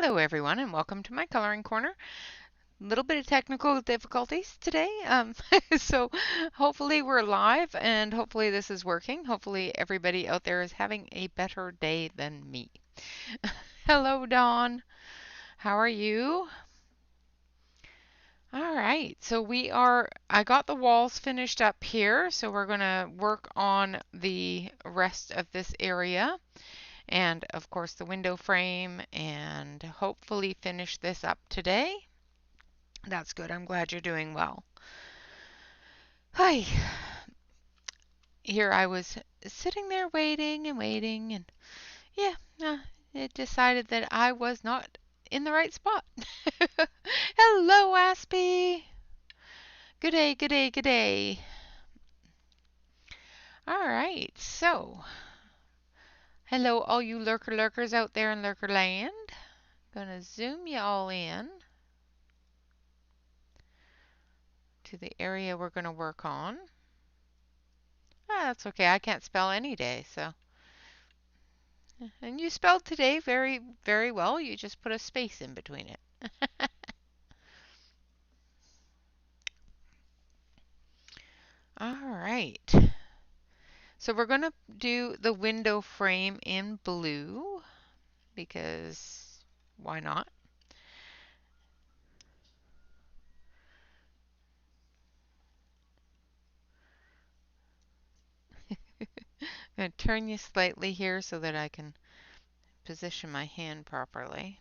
Hello everyone and welcome to my coloring corner. A little bit of technical difficulties today. So hopefully we're live and hopefully this is working. Hopefully everybody out there is having a better day than me. Hello Dawn, how are you? All right, so I got the walls finished up here, so we're gonna work on the rest of this area. And of course the window frame and hopefully finish this up today. That's good. I'm glad you're doing well. Hi. Here I was sitting there waiting and waiting and yeah, it decided that I was not in the right spot. Hello, Aspie. Good day, good day, good day. All right, so hello all you lurkers out there in Lurkerland. Gonna zoom you all in to the area we're gonna work on. That's okay. I can't spell any day, so. And you spelled today very, very well. You just put a space in between it. All right. So we're going to do the window frame in blue because why not? I'm going to turn you slightly here so that I can position my hand properly.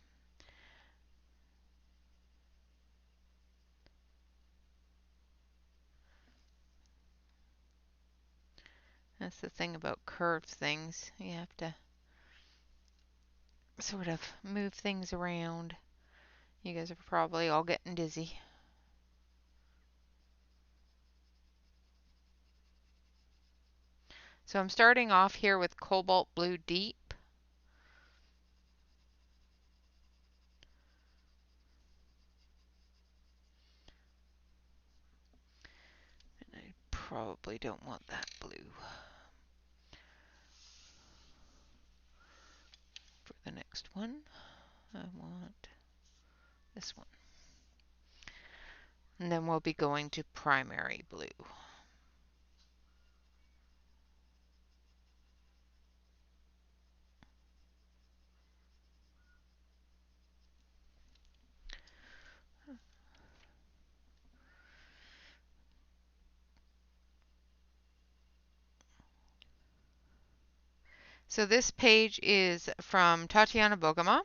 That's the thing about curved things. You have to sort of move things around. You guys are probably all getting dizzy. So I'm starting off here with Cobalt Blue Deep. And I probably don't want that blue for the next one. I want this one. And then we'll be going to primary blue. So this page is from Tatiana Bogama.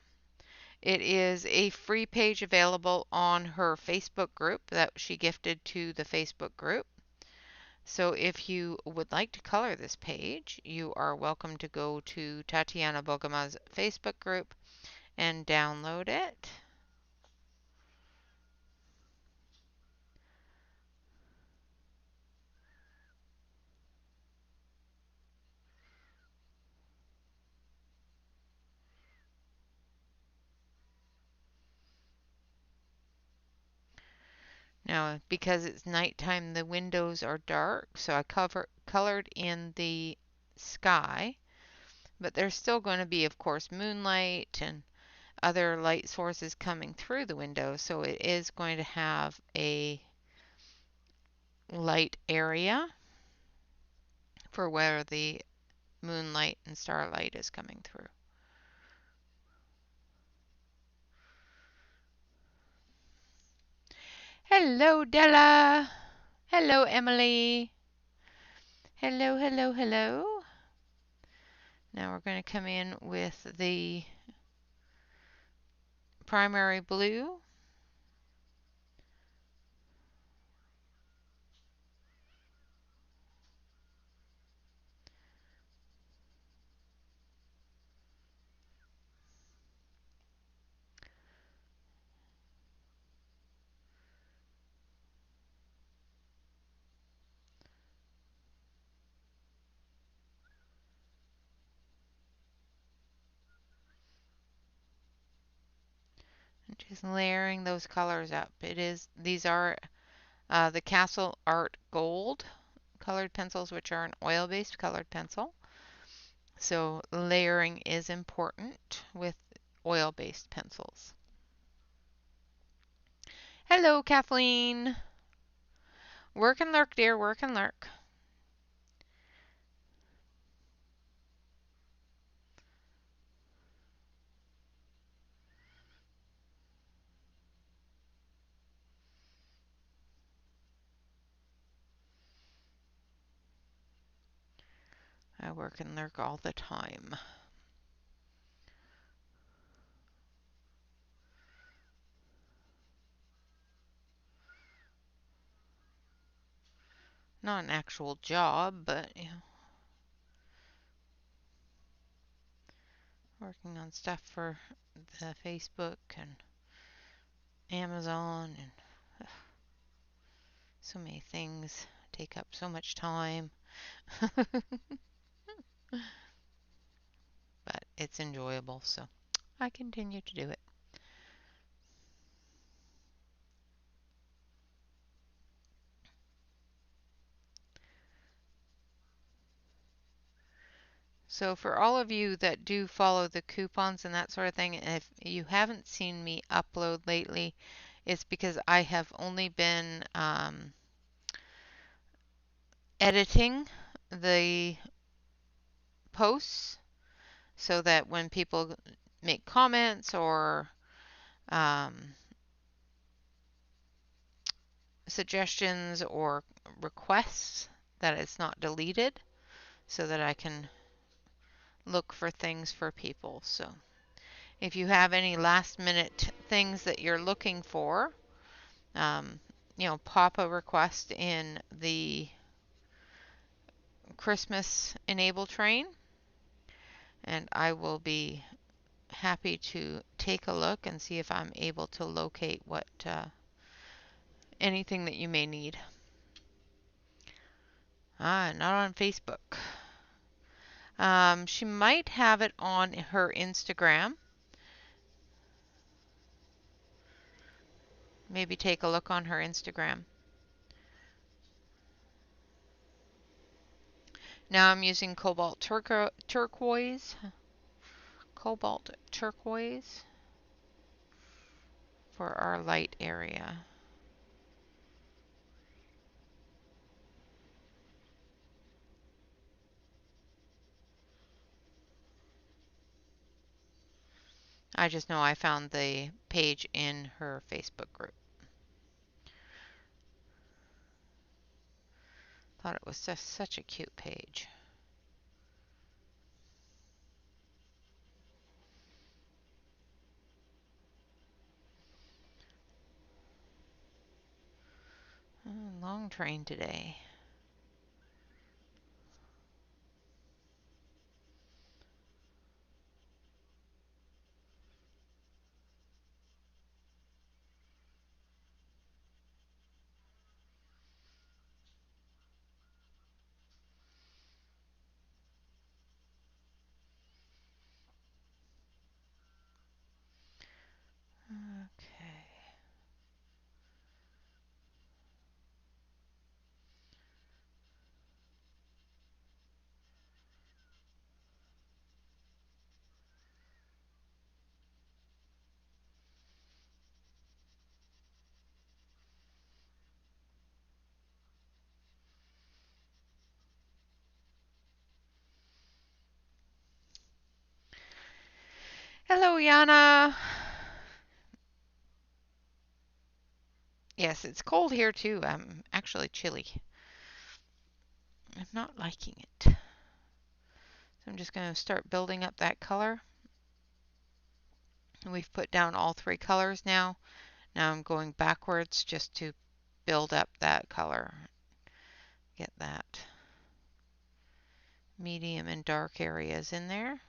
It is a free page available on her Facebook group that she gifted to the Facebook group. So if you would like to color this page, you are welcome to go to Tatiana Bogama's Facebook group and download it. Now, because it's nighttime, the windows are dark, so I colored in the sky, but there's still going to be, of course, moonlight and other light sources coming through the window, so it is going to have a light area for where the moonlight and starlight is coming through. Hello, Della. Hello, Emily. Hello, hello, hello. Now we're going to come in with the primary blue. Just layering those colors up. These are the Castle Art Gold colored pencils, which are an oil-based colored pencil. So layering is important with oil-based pencils. Hello, Kathleen. Work and lurk, dear, work and lurk. I work and lurk all the time. Not an actual job, but working on stuff for the Facebook and Amazon and so many things take up so much time. But it's enjoyable, so I continue to do it. So for all of you that do follow the coupons and that sort of thing, if you haven't seen me upload lately, it's because I have only been editing the posts so that when people make comments or um, suggestions or requests, that it's not deleted so that I can look for things for people. So if you have any last minute things that you're looking for, um, pop a request in the Christmas Enable train, and I will be happy to take a look and see if I'm able to locate what anything that you may need. Not on Facebook. She might have it on her Instagram. Maybe take a look on her Instagram. Now I'm using turquoise for our light area. I just know I found the page in her Facebook group. Thought it was just such a cute page. Long train today. Okay. Hello, Yana. Yes, it's cold here too. I'm actually chilly. I'm not liking it. So I'm just going to start building up that color. We've put down all three colors now. Now I'm going backwards just to build up that color. Get that medium and dark areas in there.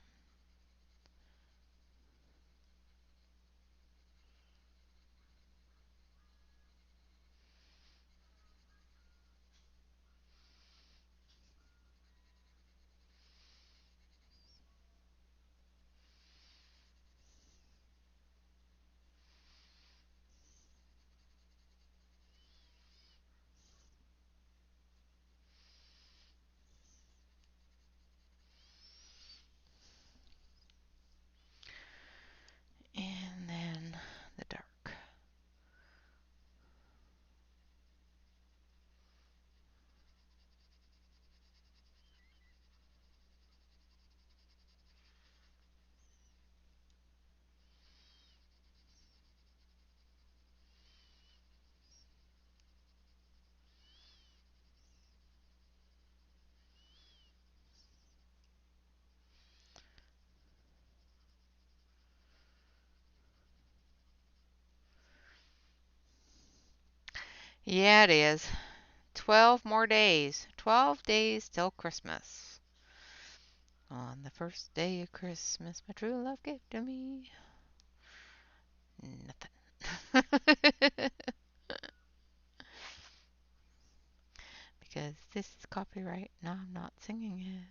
Yeah, it is. 12 more days. 12 days till Christmas. On the first day of Christmas, my true love gave to me nothing. Because this is copyright and I'm not singing it.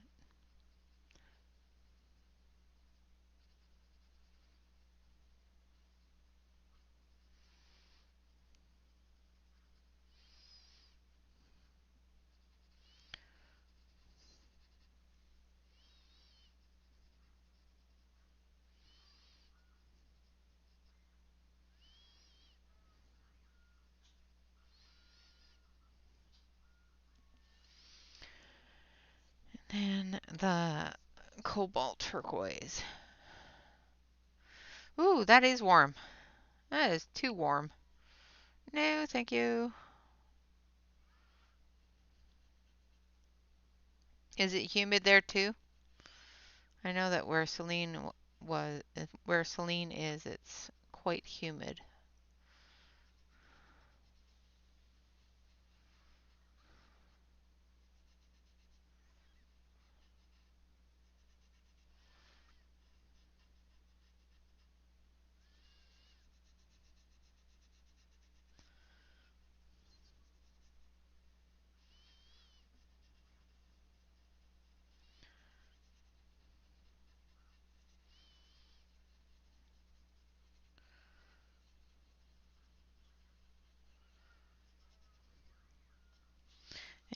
And the cobalt turquoise. Ooh, that is warm. That is too warm. No, thank you. Is it humid there too? I know that where Celine is, it's quite humid.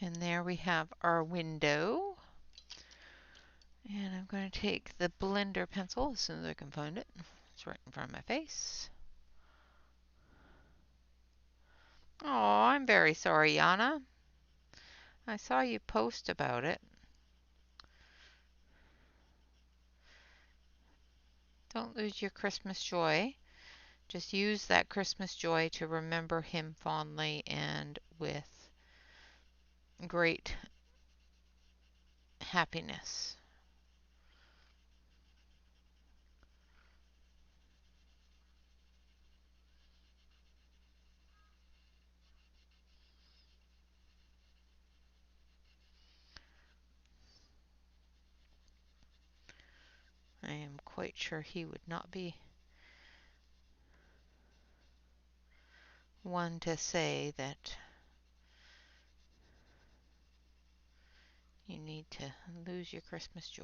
And there we have our window. And I'm going to take the blender pencil as soon as I can find it. It's right in front of my face. Oh, I'm very sorry, Yana. I saw you post about it. Don't lose your Christmas joy. Just use that Christmas joy to remember him fondly and with great happiness. I am quite sure he would not be one to say that you need to lose your Christmas joy.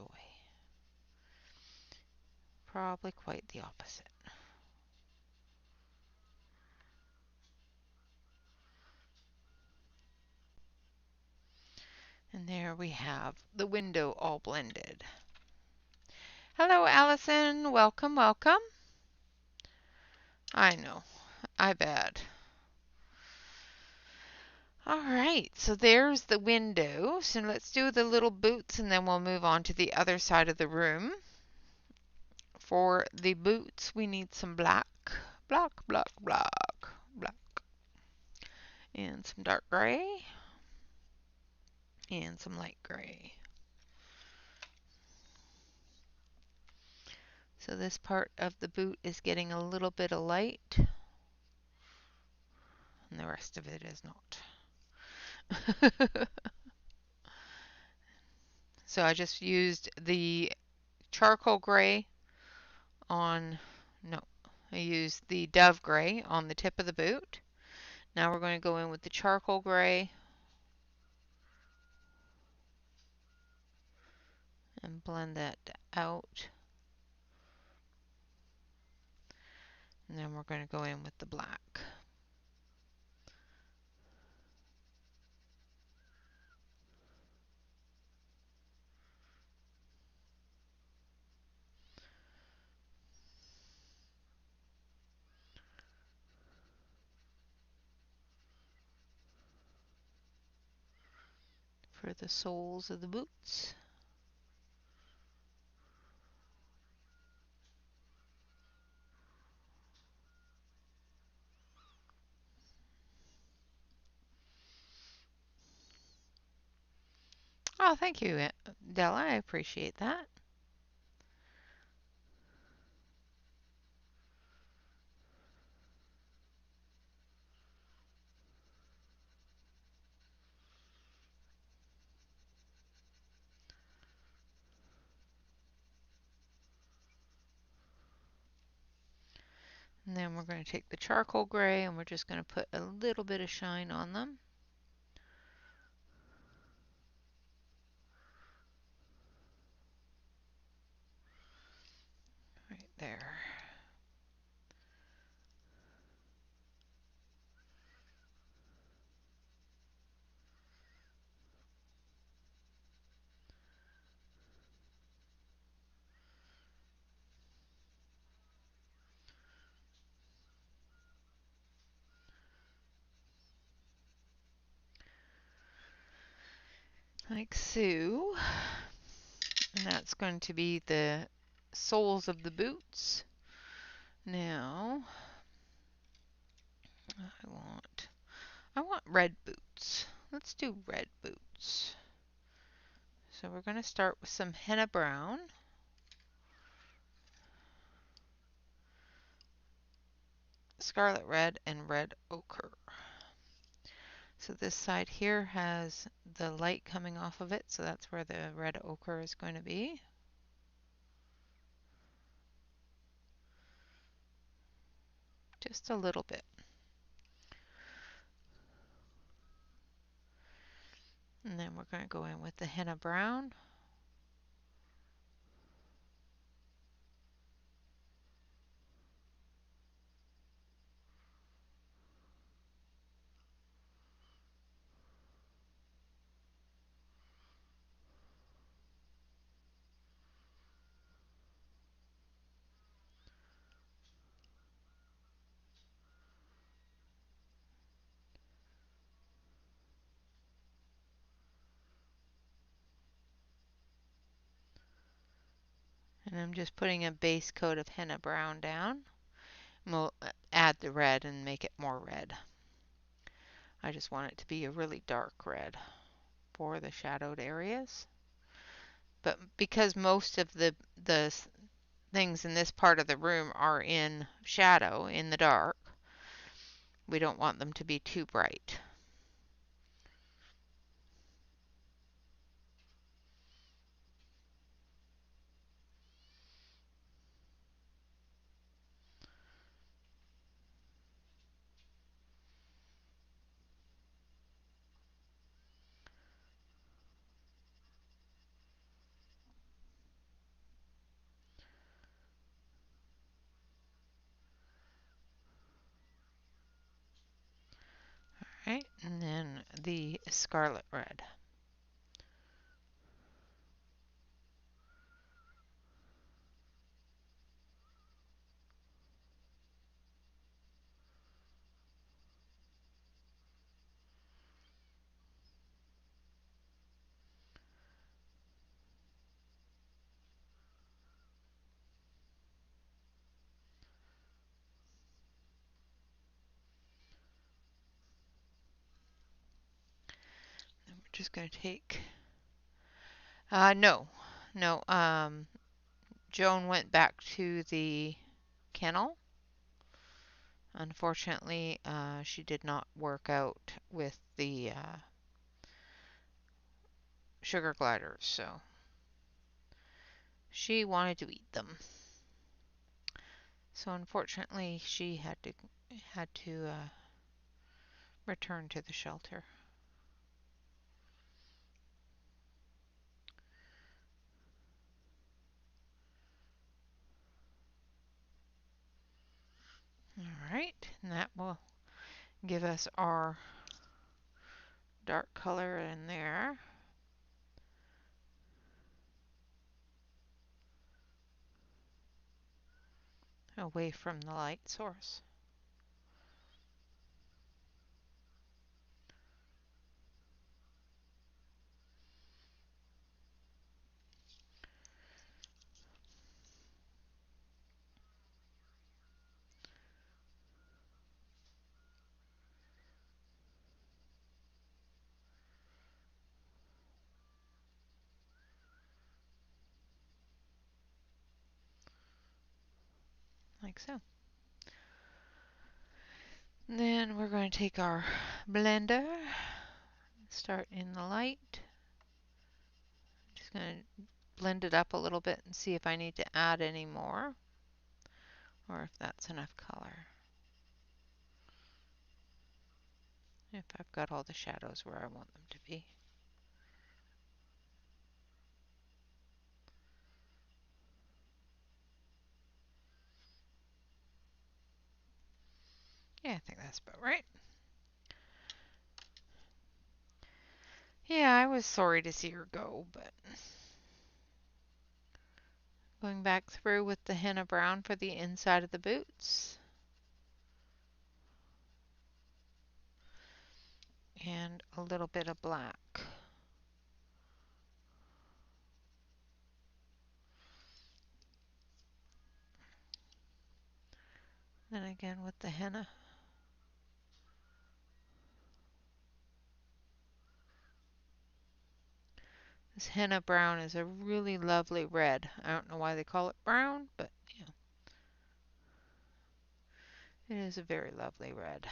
Probably quite the opposite. And there we have the window all blended. Hello, Allison. Welcome, welcome. I know. I bet. All right, so there's the window. So let's do the little boots and then we'll move on to the other side of the room. For the boots, we need some black, black, black, black, black, and some dark gray, and some light gray. So this part of the boot is getting a little bit of light, and the rest of it is not. So I just used the charcoal gray on, no, I used the dove gray on the tip of the boot. Now we're going to go in with the charcoal gray and blend that out. And then we're going to go in with the black. For the soles of the boots. Oh, thank you, Della. I appreciate that. And then we're going to take the charcoal gray and we're just going to put a little bit of shine on them. Right there. Like so. And that's going to be the soles of the boots. Now, I want red boots. Let's do red boots. So we're going to start with some henna brown. Scarlet red and red ochre. So this side here has the light coming off of it, so that's where the red ochre is going to be. Just a little bit. And then we're going to go in with the henna brown. And I'm just putting a base coat of henna brown down. We'll add the red and make it more red. I just want it to be a really dark red for the shadowed areas. But because most of the things in this part of the room are in shadow, in the dark, we don't want them to be too bright. Right, and then the scarlet red. And we're just going to take, no, Joan went back to the kennel. Unfortunately, she did not work out with the sugar gliders, so she wanted to eat them. So unfortunately, she had to return to the shelter. All right, and that will give us our dark color in there. Away from the light source. Like so. And then we're going to take our blender, start in the light. Just going to blend it up a little bit and see if I need to add any more. or if that's enough color. If I've got all the shadows where I want them to be. Yeah, I think that's about right. Yeah, I was sorry to see her go, but going back through with the henna brown for the inside of the boots. And a little bit of black. Then again with the henna. This henna brown is a really lovely red. I don't know why they call it brown, but yeah, it is a very lovely red.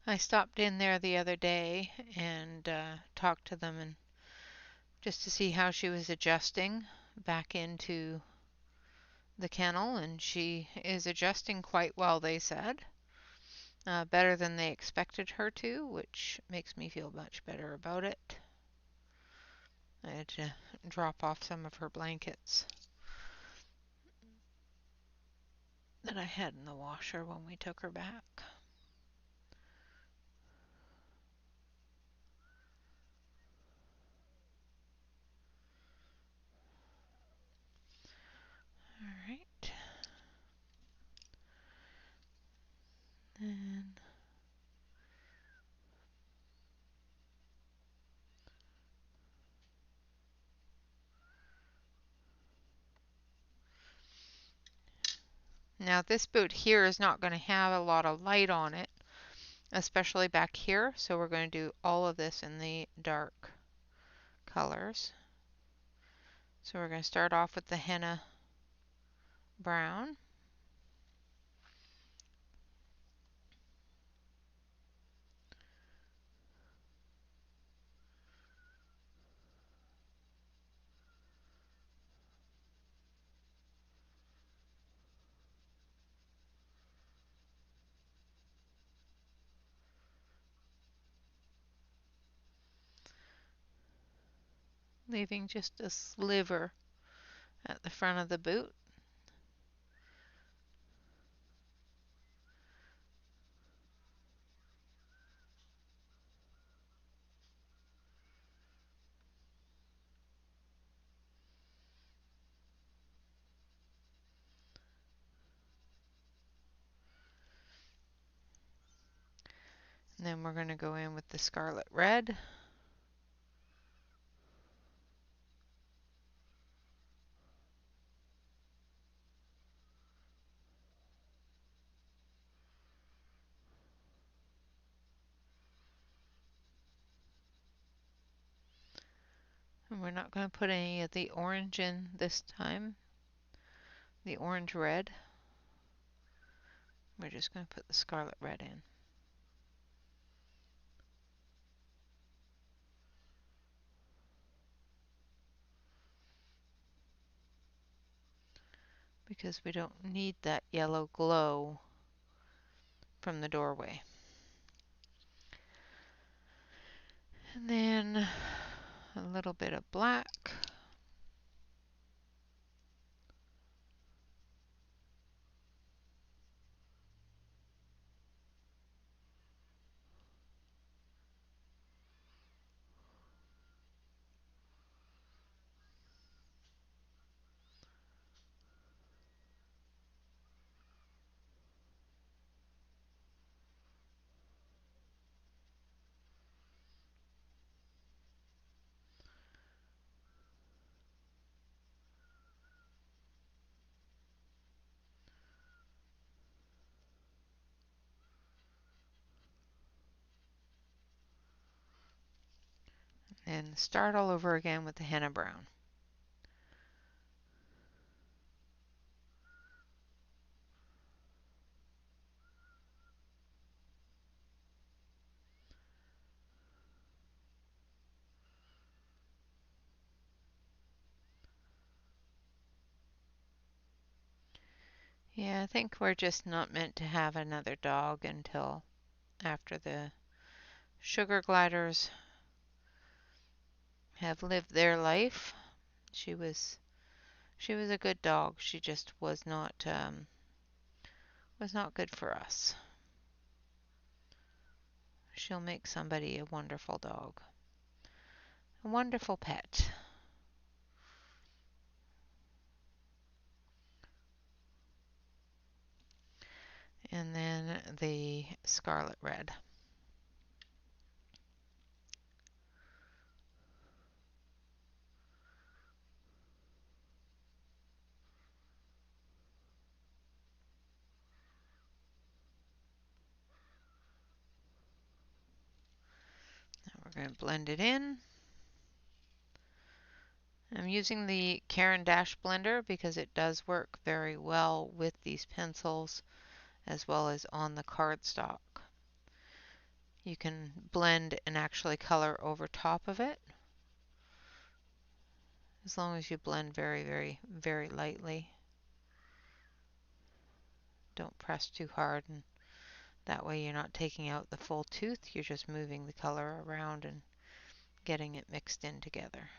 I stopped in there the other day and talked to them and just to see how she was adjusting back into the kennel, and she is adjusting quite well, they said. Better than they expected her to, which makes me feel much better about it. I had to drop off some of her blankets that I had in the washer when we took her back. All right. And now this boot here is not going to have a lot of light on it, especially back here, so we're going to do all of this in the dark colors. So we're going to start off with the henna brown. Leaving just a sliver at the front of the boot. And then we're going to go in with the scarlet red. And we're not going to put any of the orange in this time, the orange red. We're just going to put the scarlet red in. Because we don't need that yellow glow from the doorway. And then a little bit of black. And start all over again with the henna brown. Yeah, I think we're just not meant to have another dog until after the sugar gliders have lived their life. She was she was a good dog. She just was not good for us. She'll make somebody a wonderful dog, a wonderful pet. And then the scarlet red. Now we're going to blend it in. I'm using the Caran d'Ache blender because it does work very well with these pencils as well as on the cardstock. You can blend and actually color over top of it as long as you blend very, very, very lightly. Don't press too hard, and that way you're not taking out the full tooth, you're just moving the color around and getting it mixed in together.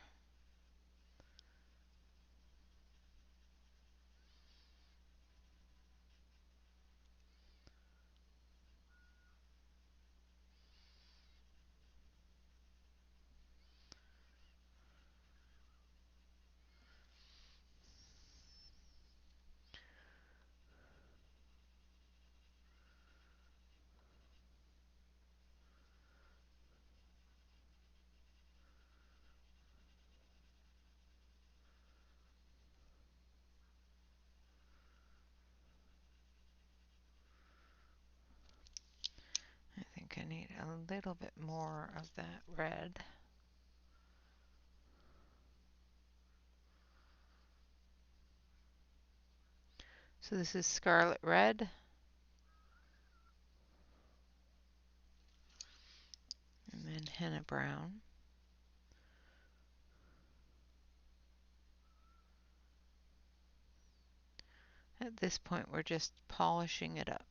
I think I need a little bit more of that red. So this is scarlet red. And then henna brown. At this point, we're just polishing it up.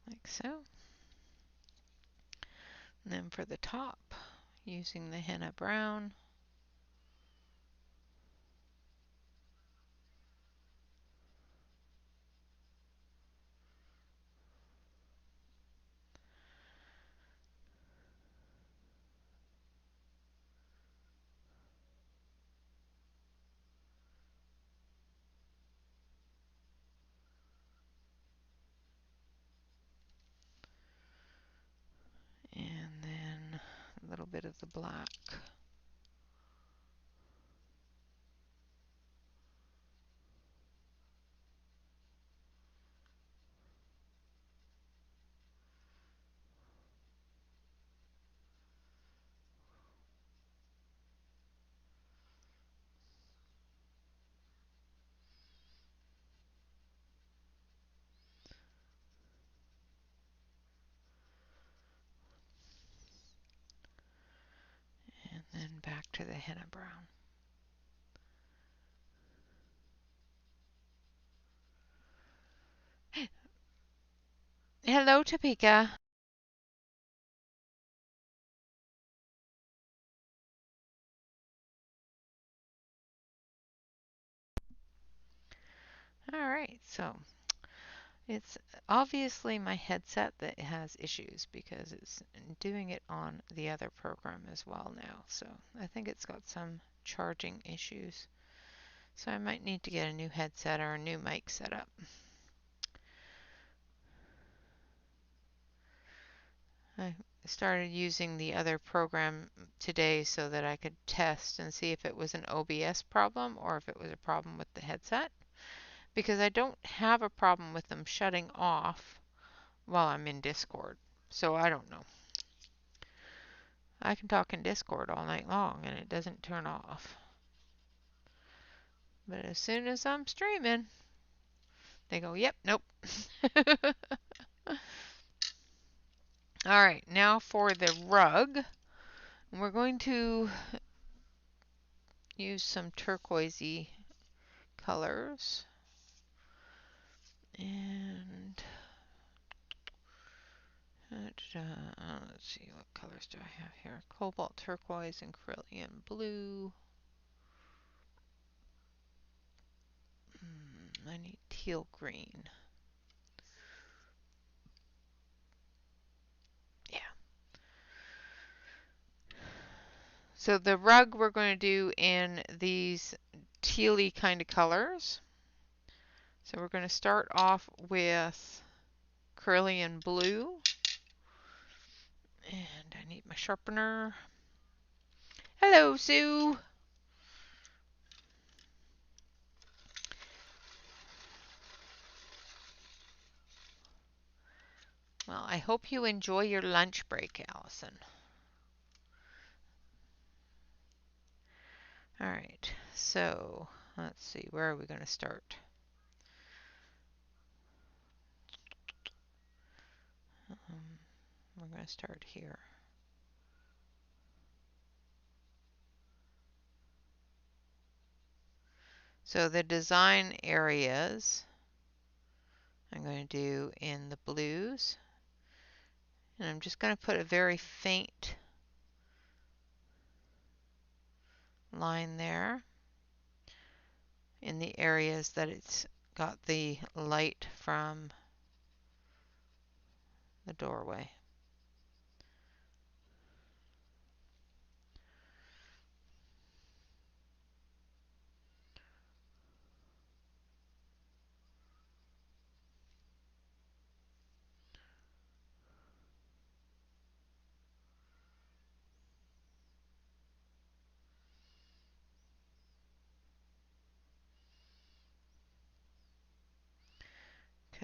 Like so. And then for the top, using the henna brown. And then a little bit of the black. And then back to the henna brown. Hello, Topeka. All right, so it's obviously my headset that has issues because it's doing it on the other program as well now. So I think it's got some charging issues. So I might need to get a new headset or a new mic set up. I started using the other program today so that I could test and see if it was an OBS problem or if it was a problem with the headset. Because I don't have a problem with them shutting off while I'm in Discord. So I don't know. I can talk in Discord all night long and it doesn't turn off. But as soon as I'm streaming, they go, yep, nope. All right, now for the rug. We're going to use some turquoisey colors. And let's see, what colors do I have here? Cobalt turquoise and Cerulean blue. I need teal green. Yeah. So the rug we're going to do in these tealy kind of colors. So we're going to start off with Cerulean blue. And I need my sharpener. Hello, Sue. Well, I hope you enjoy your lunch break, Allison. All right, so let's see, where are we going to start? We're going to start here. So the design areas I'm going to do in the blues. And I'm just going to put a very faint line there in the areas that it's got the light from the doorway.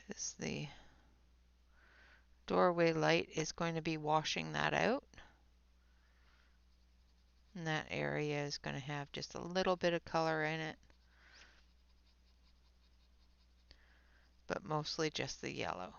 Because the doorway light is going to be washing that out. And that area is going to have just a little bit of color in it, but mostly just the yellow.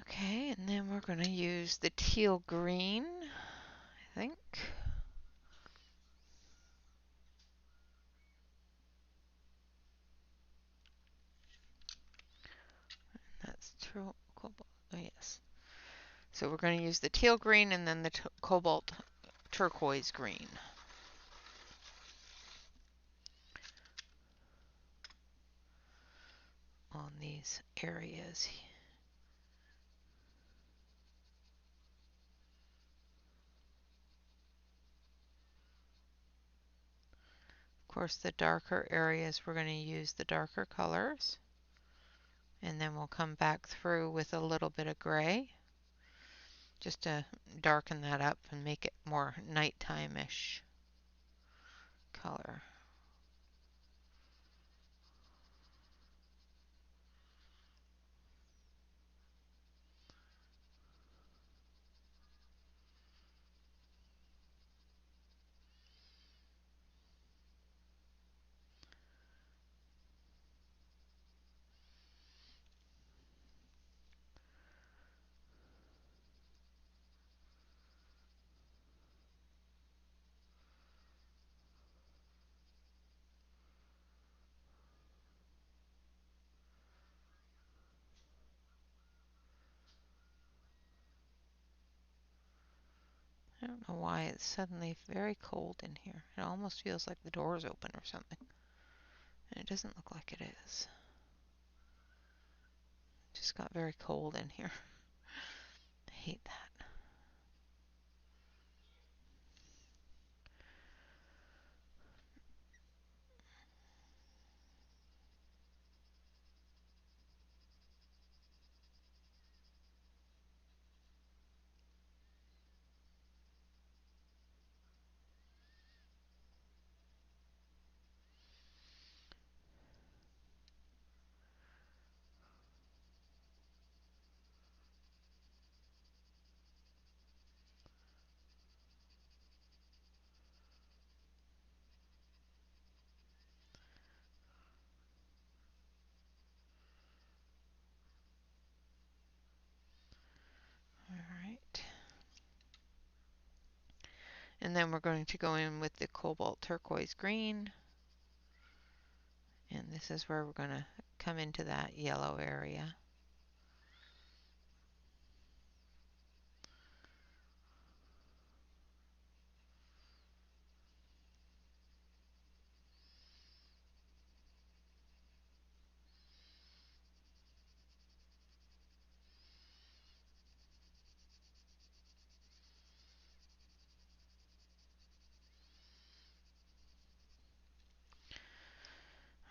Okay, and then we're going to use the teal green, I think. That's true. Cobalt. Oh, yes. So we're going to use the teal green and then the cobalt turquoise green. On these areas. Of course, the darker areas, we're going to use the darker colors. And then we'll come back through with a little bit of gray, just to darken that up and make it more nighttime-ish color. I don't know why it's suddenly very cold in here. It almost feels like the door is open or something. And it doesn't look like it is. Just got very cold in here. I hate that. All right. And then we're going to go in with the cobalt turquoise green. And this is where we're going to come into that yellow area.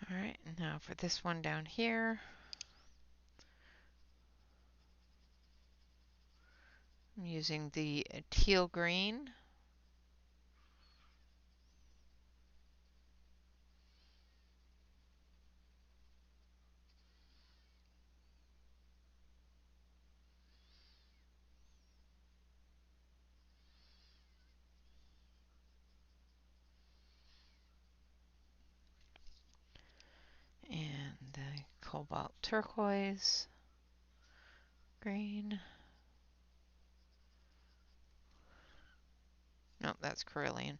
All right, now for this one down here, I'm using the teal green. And the cobalt turquoise green. No, that's cerulean.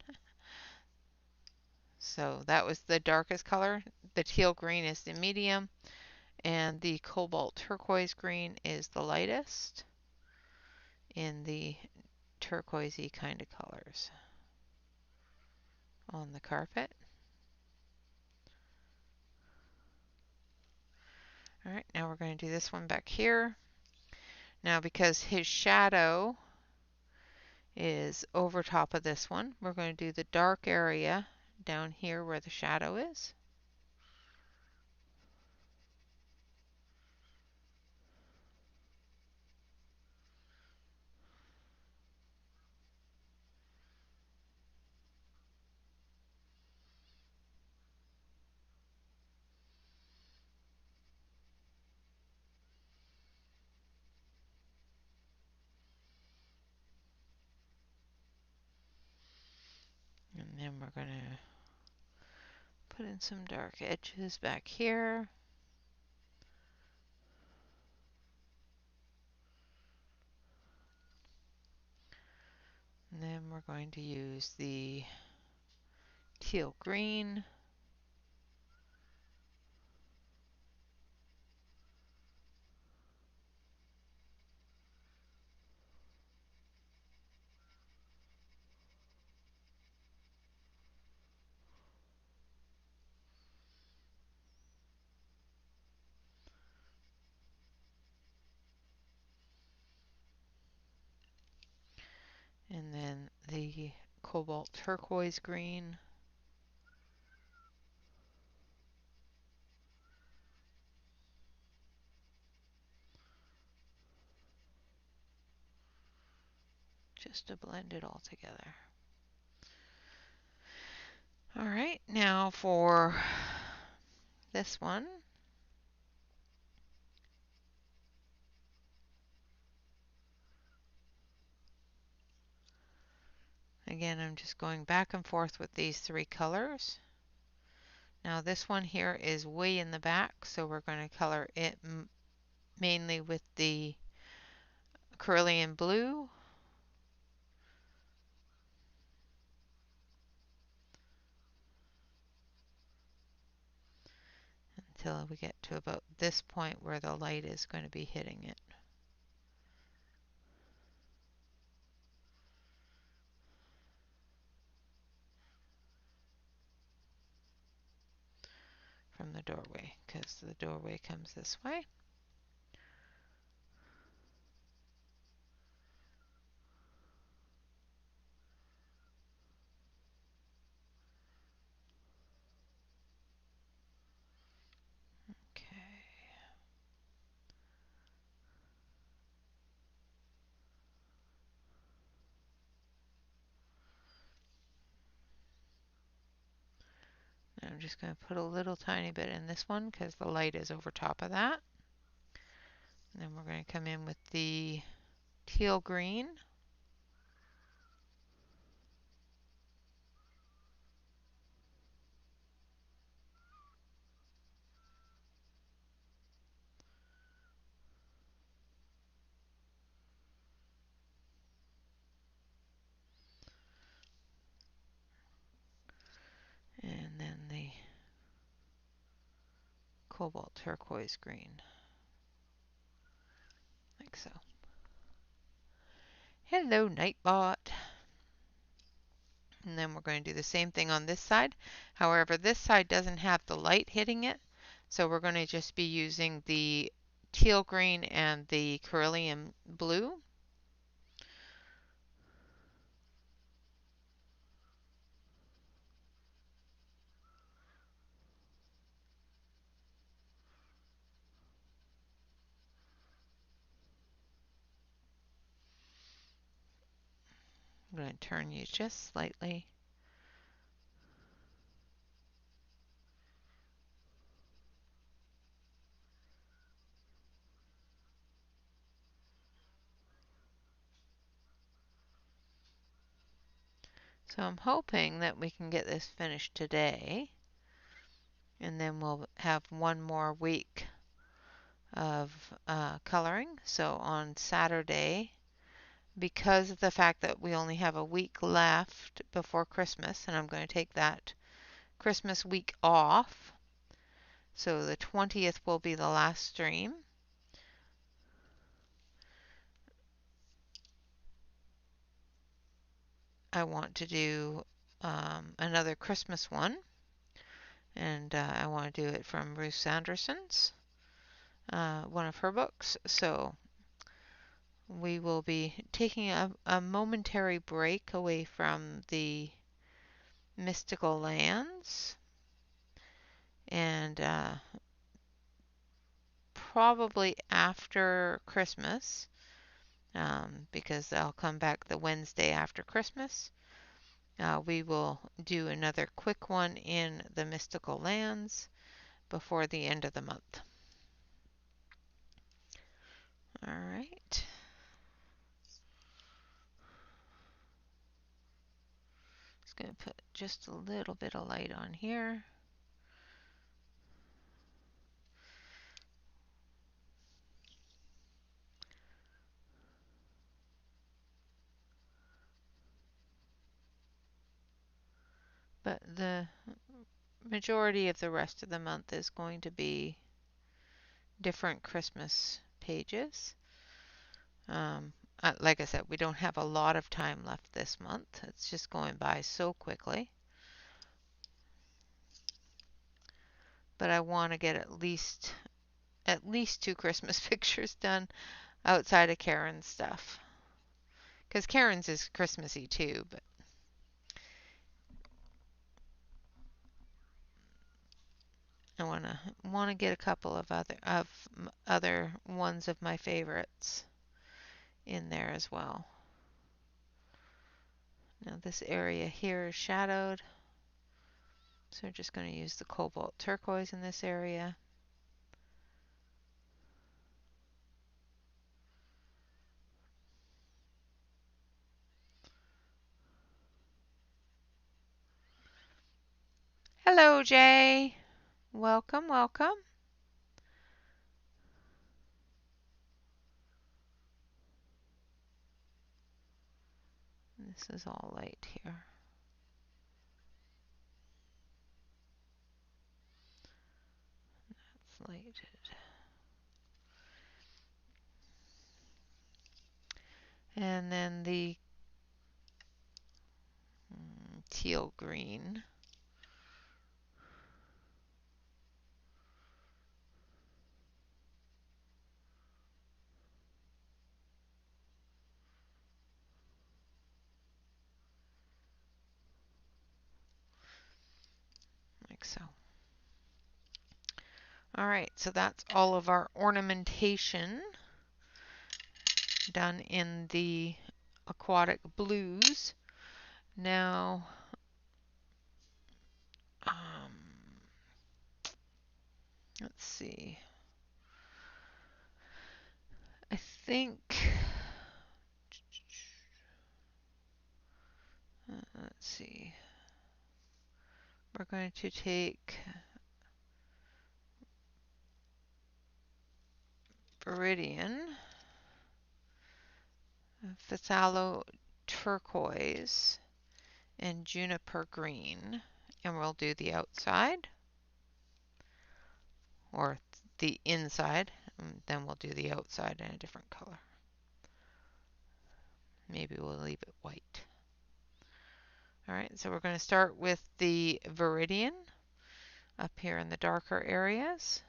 So that was the darkest color. The teal green is the medium, and the cobalt turquoise green is the lightest in the turquoisey kind of colors on the carpet. All right, now we're going to do this one back here. Now because his shadow is over top of this one, we're going to do the dark area down here where the shadow is. And then we're going to put in some dark edges back here. And then we're going to use the teal green. And then the cobalt turquoise green. Just to blend it all together. All right, now for this one. Again, I'm just going back and forth with these three colors. Now this one here is way in the back, so we're going to color it mainly with the cerulean blue. Until we get to about this point where the light is going to be hitting it. From the doorway, because the doorway comes this way. I'm just going to put a little tiny bit in this one because the light is over top of that. And then we're going to come in with the teal green. And then the cobalt turquoise green, like so. Hello, Nightbot. And then we're going to do the same thing on this side. However, this side doesn't have the light hitting it, so we're going to just be using the teal green and the cerulean blue. I'm going to turn you just slightly. So I'm hoping that we can get this finished today, and then we'll have one more week of coloring. So on Saturday, because of the fact that we only have a week left before Christmas, and I'm going to take that Christmas week off, so the 20th will be the last stream. I want to do another Christmas one, and I want to do it from Ruth Sanderson's, one of her books. So we will be taking a momentary break away from the mystical lands, and probably after Christmas, because I'll come back the Wednesday after Christmas. We will do another quick one in the mystical lands before the end of the month. All right. Just going to put just a little bit of light on here. But the majority of the rest of the month is going to be different Christmas pages. Like I said, we don't have a lot of time left this month. It's just going by so quickly. But I want to get at least 2 Christmas pictures done outside of Karen's stuff. Because Karen's is Christmassy too, but I want to get a couple of other ones of my favorites in there as well. Now this area here is shadowed, so I'm just going to use the cobalt turquoise in this area. Hello, Jay. Welcome, welcome. This is all light here. That's lighted. And then the teal green. Like so. All right, so that's all of our ornamentation done in the aquatic blues. Now, Let's see. I think, let's see. We're going to take Viridian, Phthalo turquoise, and juniper green, and we'll do the outside or the inside, and then we'll do the outside in a different color. Maybe we'll leave it white. All right, so we're going to start with the Viridian up here in the darker areas.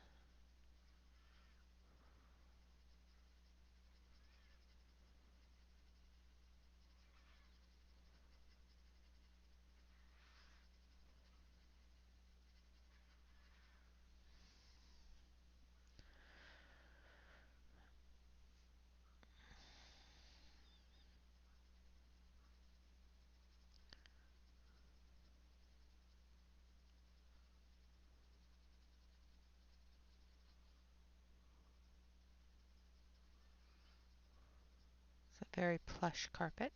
It's a very plush carpet.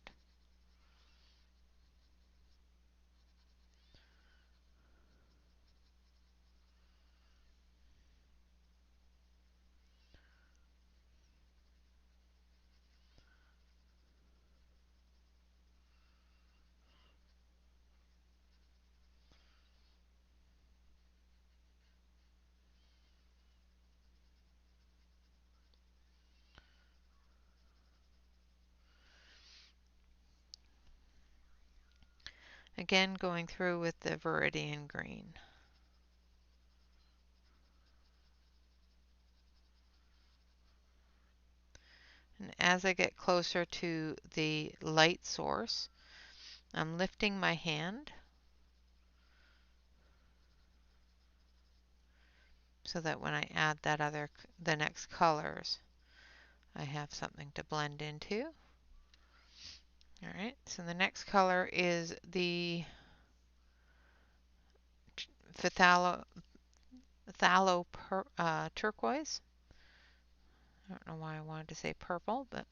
Again, going through with the Viridian green. And as I get closer to the light source, I'm lifting my hand so that when I add the next colors, I have something to blend into. All right, so the next color is the phthalo turquoise. I don't know why I wanted to say purple, but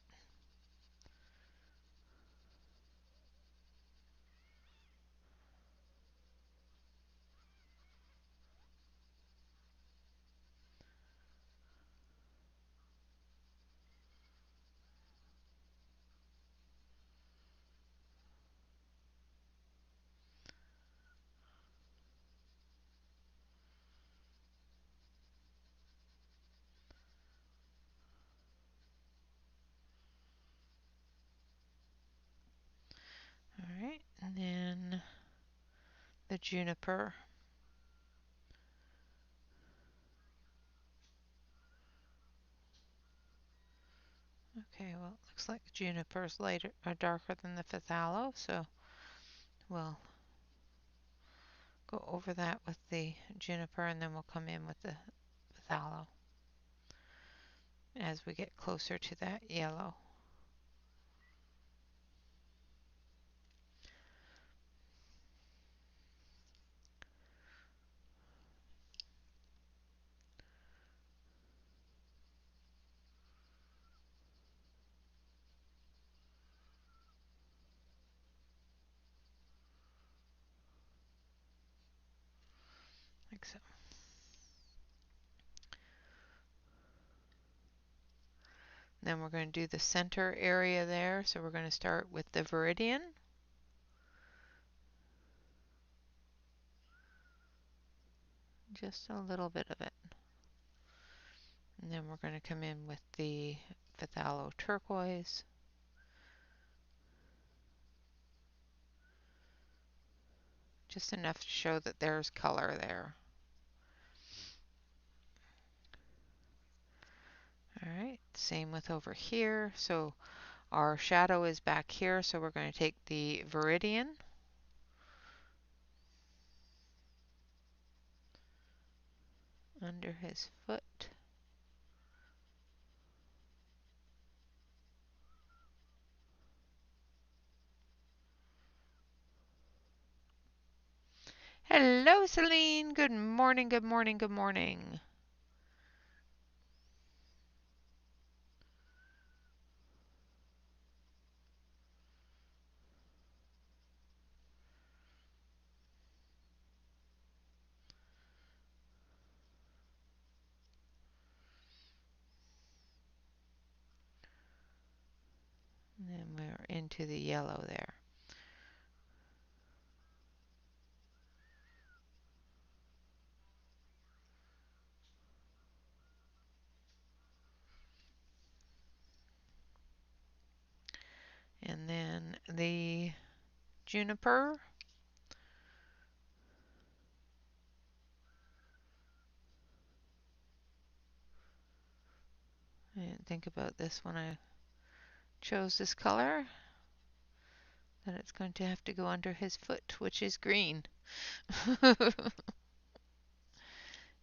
all right, and then the juniper. Okay, well, it looks like juniper is lighter or darker than the phthalo, so we'll go over that with the juniper, and then we'll come in with the phthalo as we get closer to that yellow. Like so. Then we're going to do the center area there, so we're going to start with the Viridian. Just a little bit of it. And then we're going to come in with the phthalo turquoise. Just enough to show that there's color there. All right, same with over here. So our shadow is back here, so we're going to take the Viridian. Under his foot. Hello, Celine. Good morning, good morning, good morning. And then we're into the yellow there. And then the juniper. I didn't think about this when I chose this color, that it's going to have to go under his foot, which is green.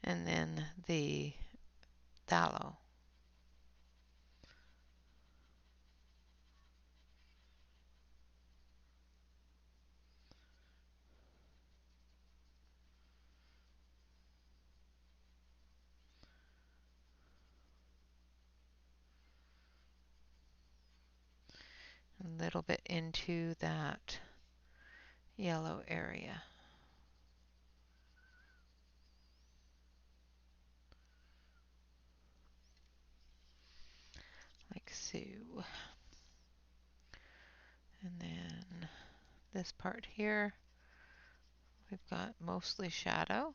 And then the phthalo. A little bit into that yellow area. Like so. And then this part here, we've got mostly shadow.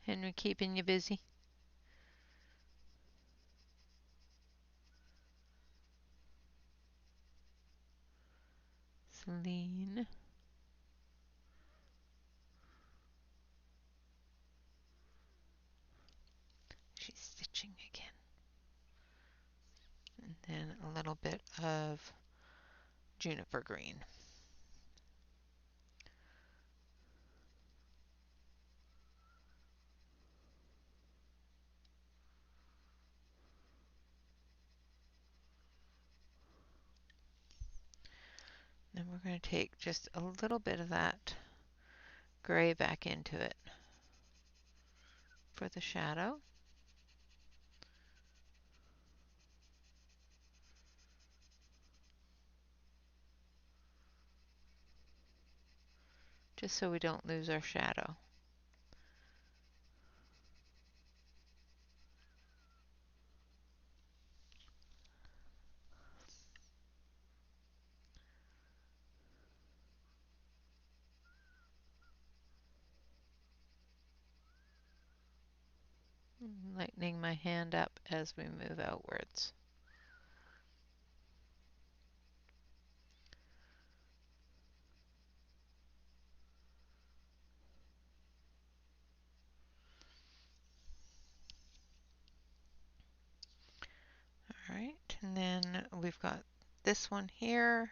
Henry keeping you busy? Celine. She's stitching again. And then a little bit of juniper green. Then we're going to take just a little bit of that gray back into it for the shadow. Just so we don't lose our shadow. Lightening my hand up as we move outwards. Alright, and then we've got this one here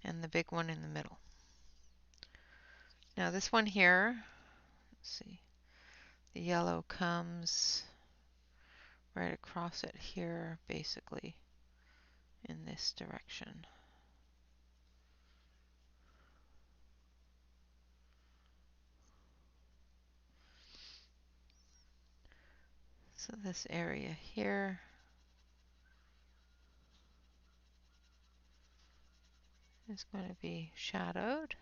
and the big one in the middle. Now this one here, let's see, the yellow comes right across it here, basically in this direction. So this area here is going to be shadowed.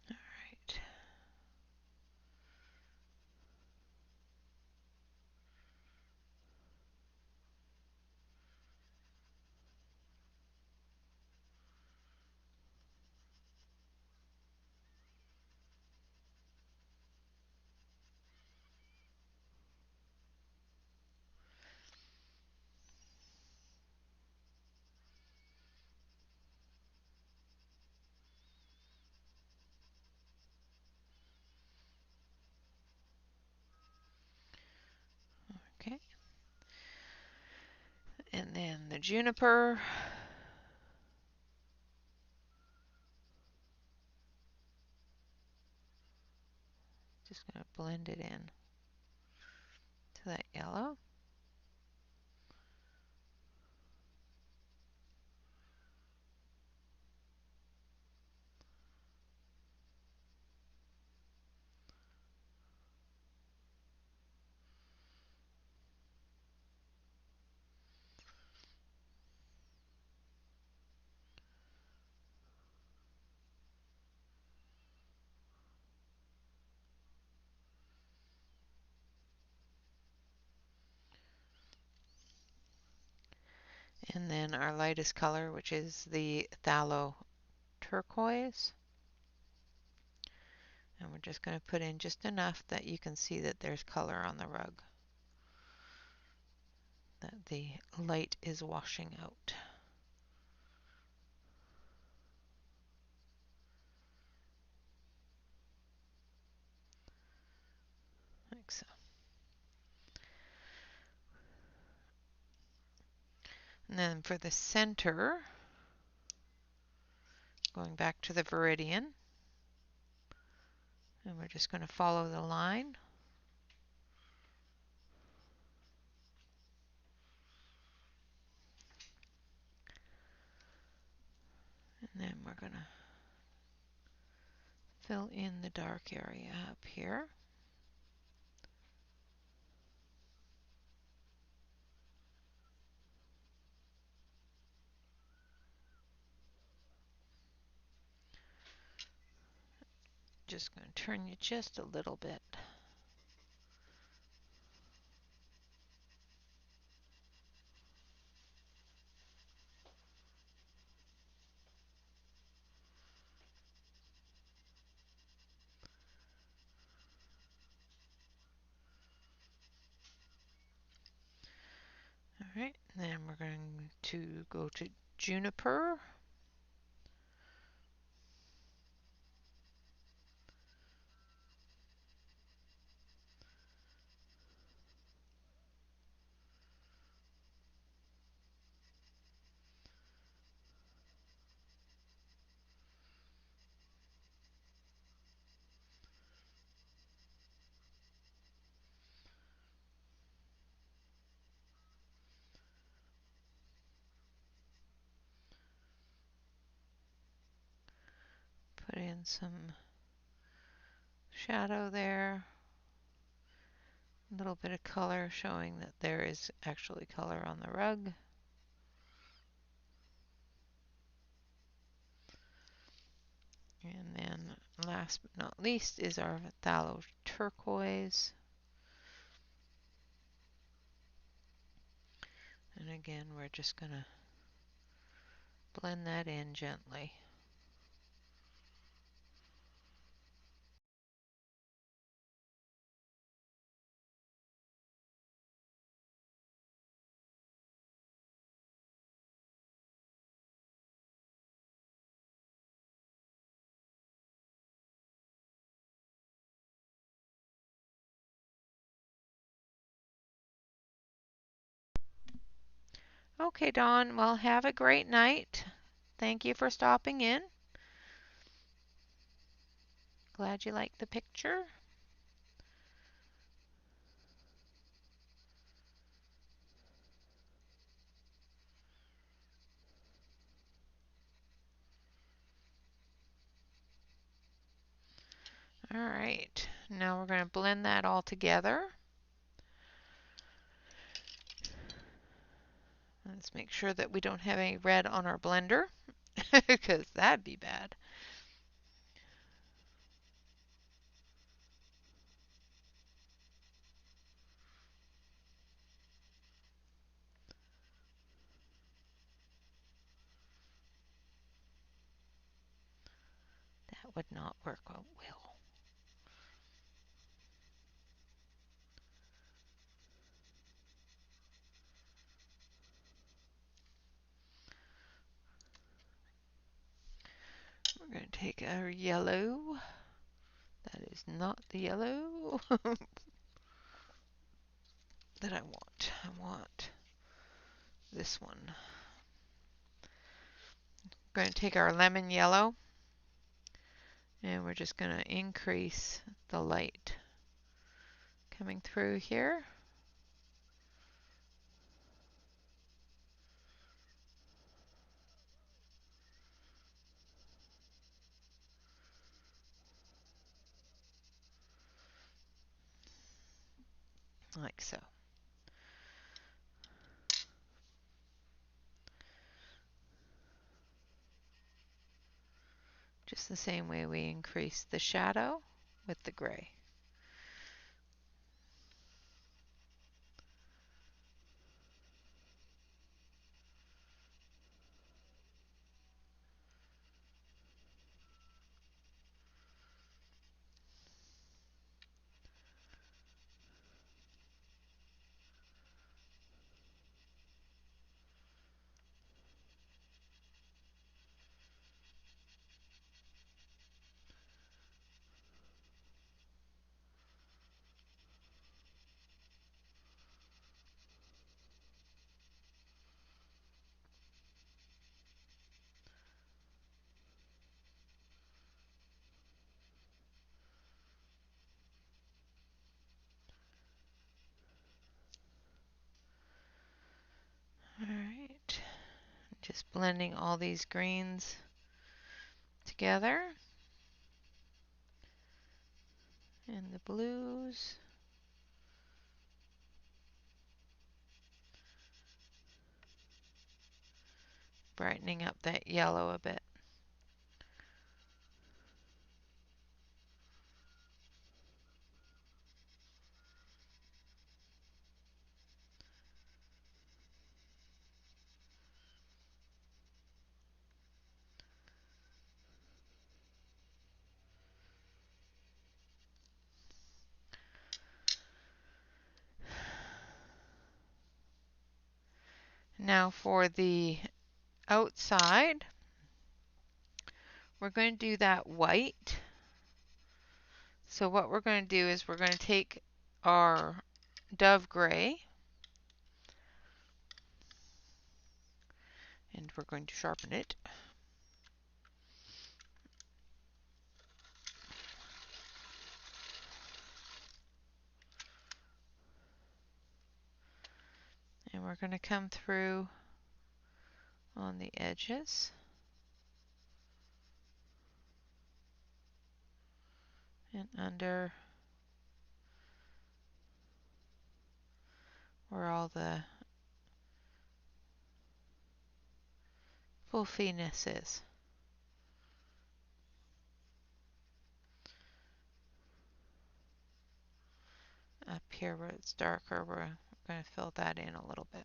Alright. Okay. And then the juniper. going to blend it in to that yellow. And then our lightest color, which is the phthalo turquoise. And we're just going to put in just enough that you can see that there's color on the rug, that the light is washing out. Like so. And then for the center, going back to the Viridian, and we're just going to follow the line. And then we're going to fill in the dark area up here. Just going to turn you just a little bit. All right, then we're going to go to juniper. Put in some shadow there. A little bit of color showing that there is actually color on the rug. And then last but not least is our phthalo turquoise. And again, we're just going to blend that in gently. Okay, Dawn, well, have a great night. Thank you for stopping in. Glad you liked the picture. All right, now we're going to blend that all together. Let's make sure that we don't have any red on our blender, because that'd be bad. That would not work out well. We're going to take our yellow. That is not the yellow that I want. I want this one. We're going to take our lemon yellow and we're just going to increase the light Coming through here. Like so. Just the same way we increase the shadow with the gray. Alright, just blending all these greens together. And the blues. Brightening up that yellow a bit. Now for the outside, we're going to do that white. So what we're going to do is we're going to take our dove gray and we're going to sharpen it. And we're going to come through on the edges. And under where all the fluffiness is. Up here where it's darker, we're going to fill that in a little bit.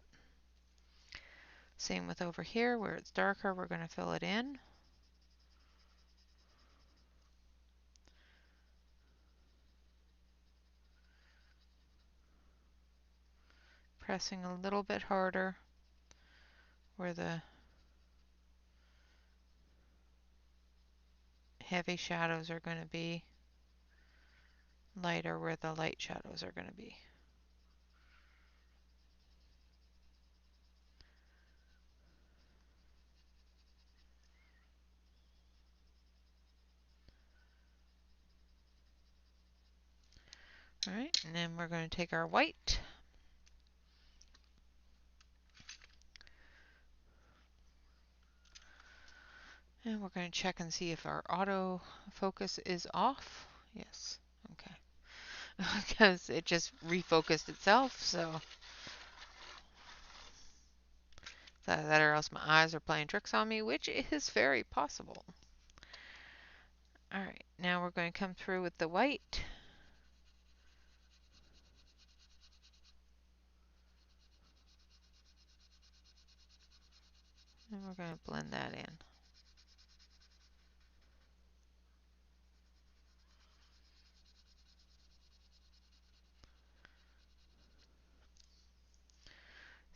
Same with over here where it's darker, we're going to fill it in. Pressing a little bit harder where the heavy shadows are going to be, lighter where the light shadows are going to be. Alright, and then we're going to take our white and we're going to check and see if our auto focus is off. Yes, okay. Because it just refocused itself, so that or else my eyes are playing tricks on me, which is very possible. Alright, now we're going to come through with the white. And we're going to blend that in.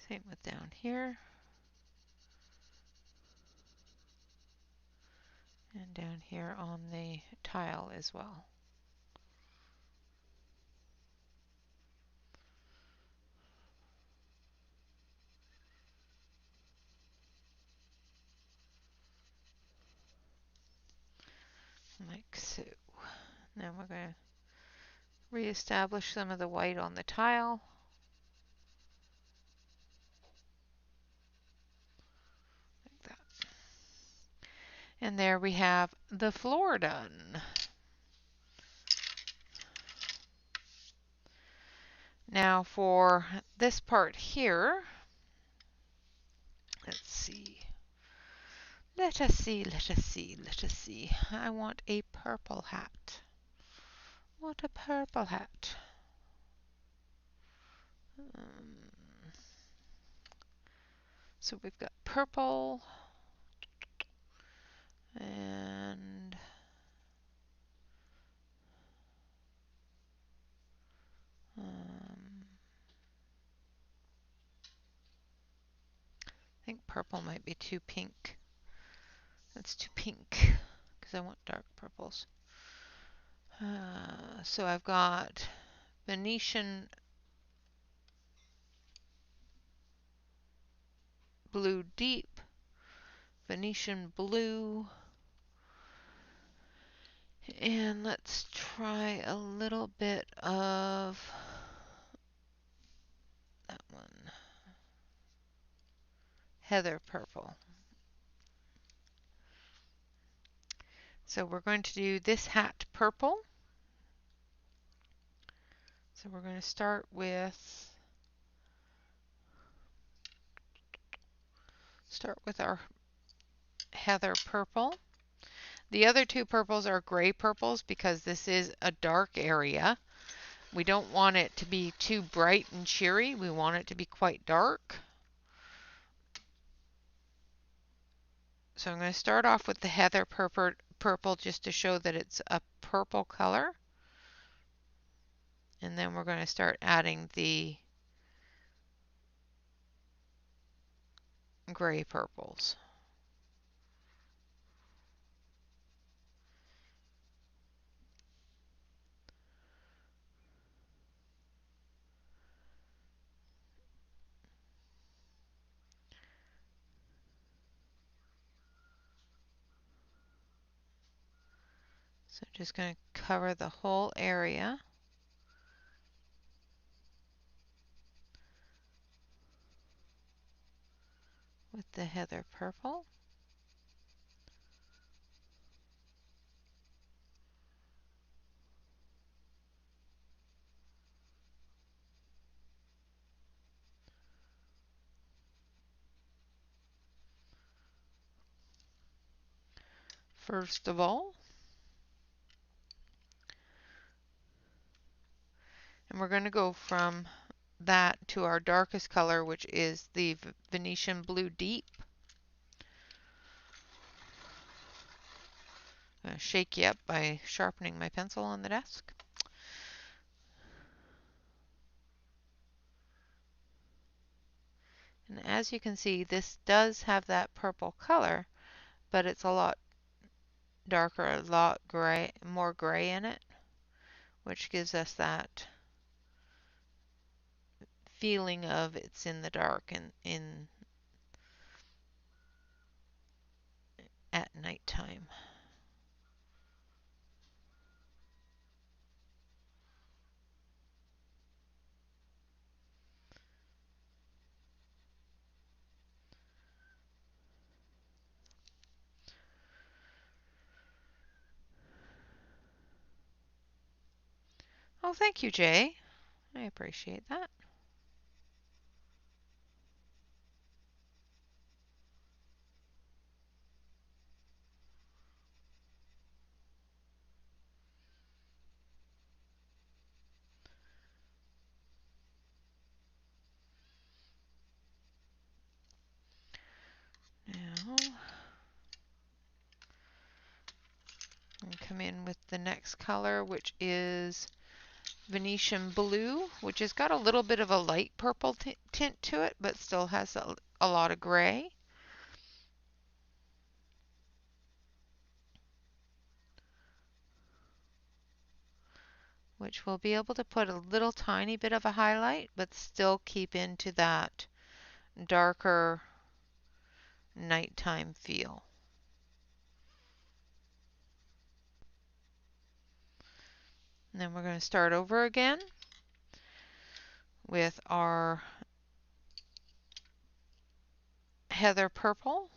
Same with down here. And down here on the tile as well. Like so. Now we're going to Reestablish some of the white on the tile. Like that. And there we have the floor done. Now for this part here, let's see. Let us see, let us see, let us see. I want a purple hat. What a purple hat. So we've got purple and I think purple might be too pink. That's too pink because I want dark purples. So I've got Venetian blue deep, Venetian blue, and let's try a little bit of that one, heather purple. So we're going to do this hat purple. So we're going to start with our heather purple. The other two purples are gray purples because this is a dark area. We don't want it to be too bright and cheery. We want it to be quite dark. So I'm going to start off with the heather purple just to show that it's a purple color. And then we're going to start adding the gray purples. So just going to cover the whole area with the heather purple. First of all, and we're going to go from that to our darkest color, which is the Venetian blue deep. I'm going to shake you up by sharpening my pencil on the desk. And as you can see, this does have that purple color, but it's a lot darker, a lot gray, more gray in it, which gives us that feeling of it's in the dark and in at nighttime. Oh, thank you, Jay. I appreciate that. Now, I'll come in with the next color, which is Venetian blue, which has got a little bit of a light purple tint to it, but still has a lot of gray. Which we'll be able to put a little tiny bit of a highlight, but still keep into that darker nighttime feel. And then we're going to start over again with our heather purple.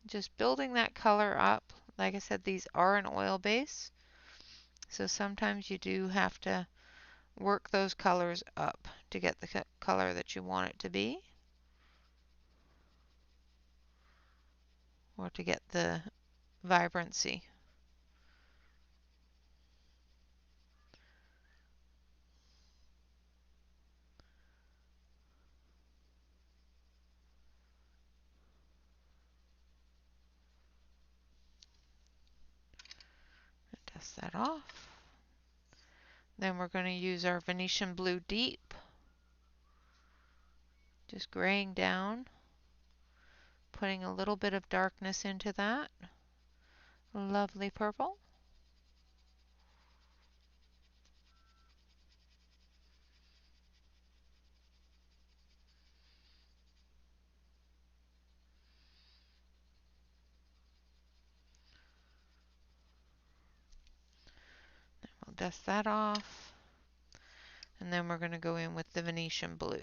Just building that color up. Like I said, these are an oil base, so sometimes you do have to work those colors up to get the color that you want it to be, or to get the vibrancy. Dust that off. Then we're going to use our Venetian Blue Deep, just graying down, putting a little bit of darkness into that. Lovely purple. We'll dust that off. And then we're going to go in with the Venetian Blue.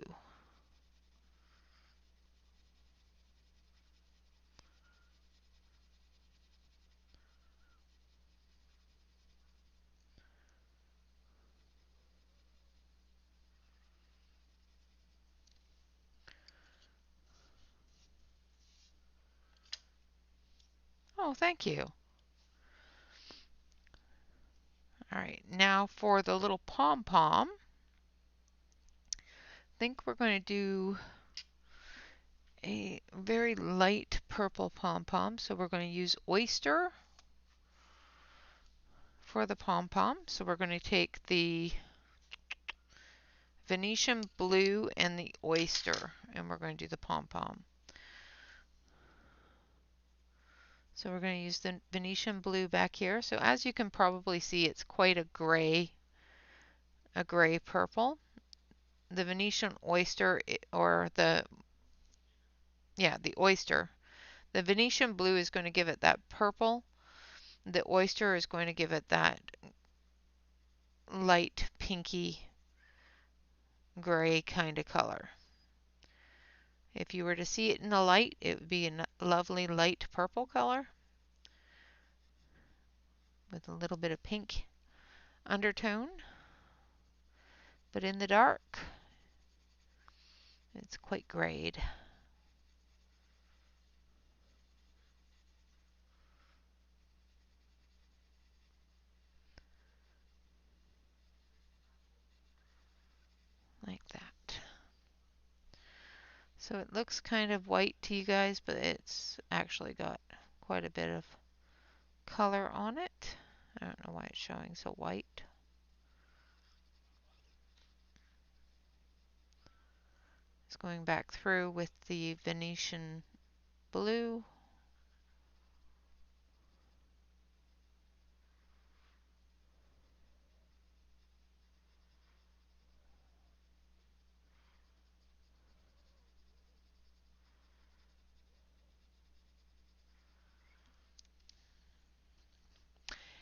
Oh, thank you. All right, now for the little pom-pom. I think we're going to do a very light purple pom-pom. So we're going to use Oyster for the pom-pom. So we're going to take the Venetian Blue and the Oyster, and we're going to do the pom-pom. So we're going to use the Venetian Blue back here. So as you can probably see, it's quite a gray purple. The Venetian Oyster, or the Oyster. The Venetian Blue is going to give it that purple. The Oyster is going to give it that light pinky gray kind of color. If you were to see it in the light, it would be a lovely light purple color with a little bit of pink undertone. But in the dark, it's quite grayed. Like that. So it looks kind of white to you guys, but it's actually got quite a bit of color on it. I don't know why it's showing so white. It's going back through with the Venetian Blue.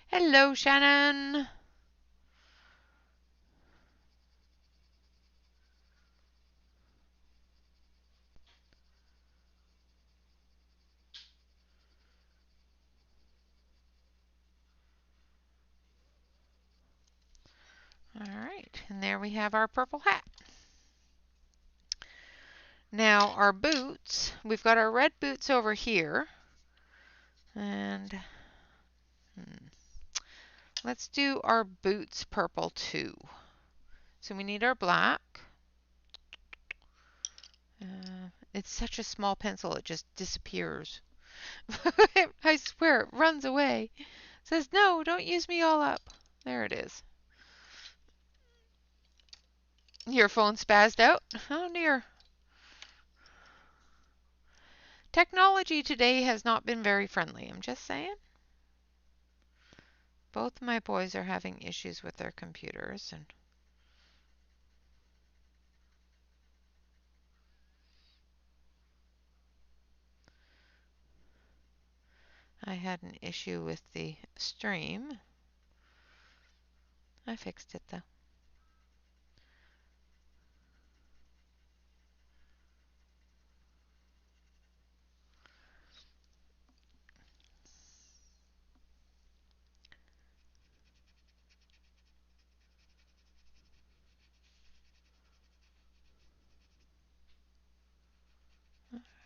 Hello, Shannon. All right, and there we have our purple hat. Now our boots, we've got our red boots over here. And let's do our boots purple too. So we need our black. It's such a small pencil, it just disappears. I swear, it runs away. It says, no, don't use me all up. There it is. Your phone spazzed out? Oh dear. Technology today has not been very friendly, I'm just saying. Both my boys are having issues with their computers, and I had an issue with the stream. I fixed it though.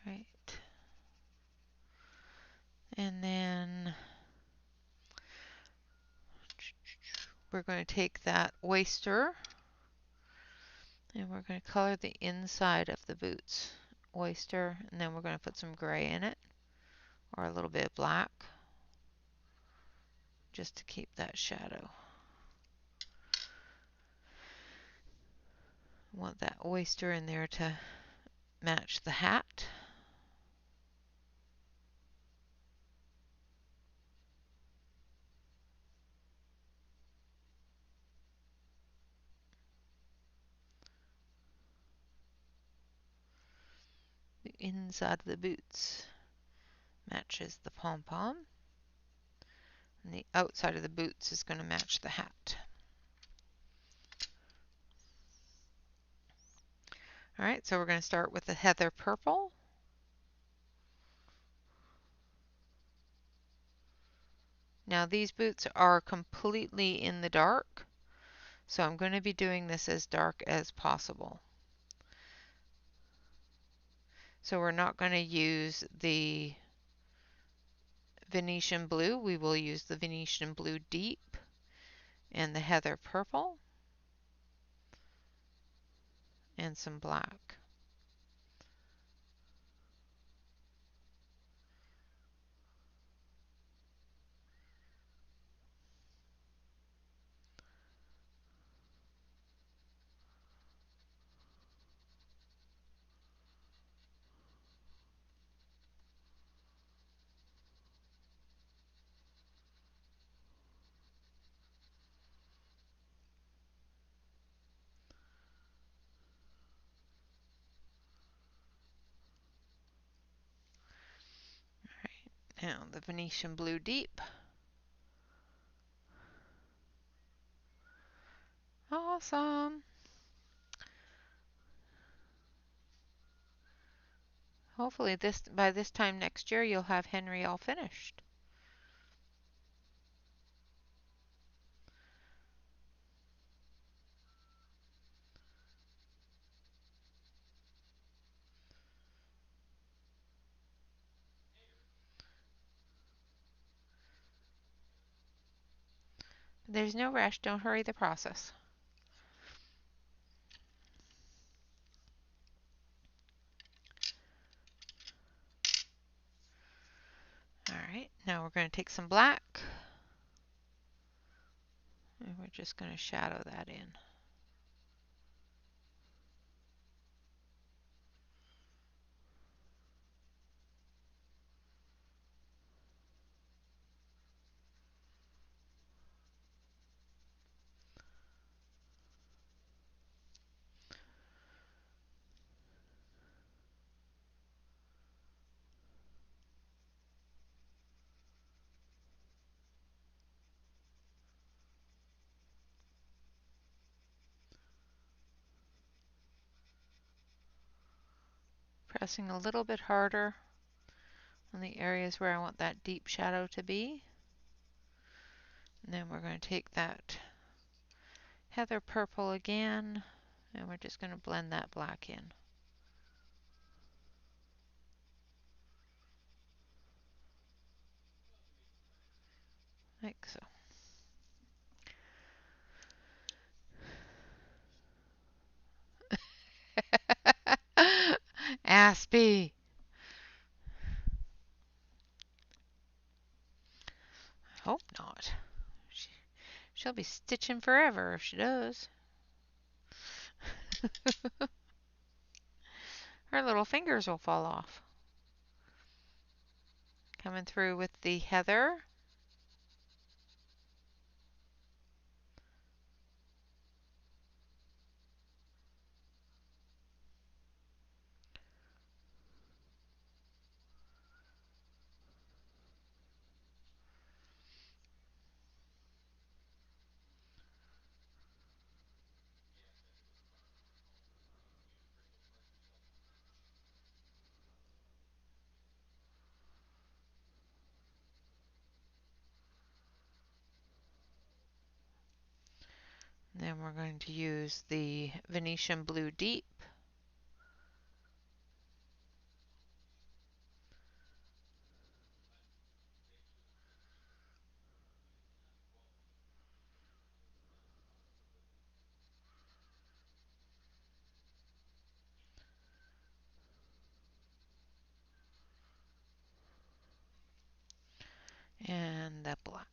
Right. And then we're going to take that oyster and we're going to color the inside of the boots. Oyster, and then we're going to put some gray in it, or a little bit of black, just to keep that shadow. Want that oyster in there to match the hat. The inside of the boots matches the pom-pom, and the outside of the boots is going to match the hat. Alright, so we're going to start with the heather purple. Now these boots are completely in the dark, so I'm going to be doing this as dark as possible. So we're not going to use the Venetian blue. We will use the Venetian blue deep and the heather purple and some black. Now the Venetian blue deep. Awesome. Hopefully by this time next year you'll have Henry all finished. There's no rush. Don't hurry the process. Alright, now we're going to take some black and we're just going to shadow that in. Pressing a little bit harder on the areas where I want that deep shadow to be. And then we're going to take that heather purple again and we're just going to blend that black in. Like so. Aspie. I hope not. She'll be stitching forever if she does. Her little fingers will fall off. Coming through with the heather. And we're going to use the Venetian Blue Deep. And the black.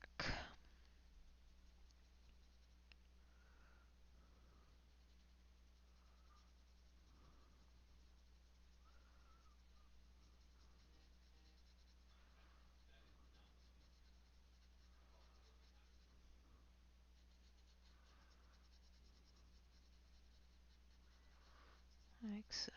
Like so.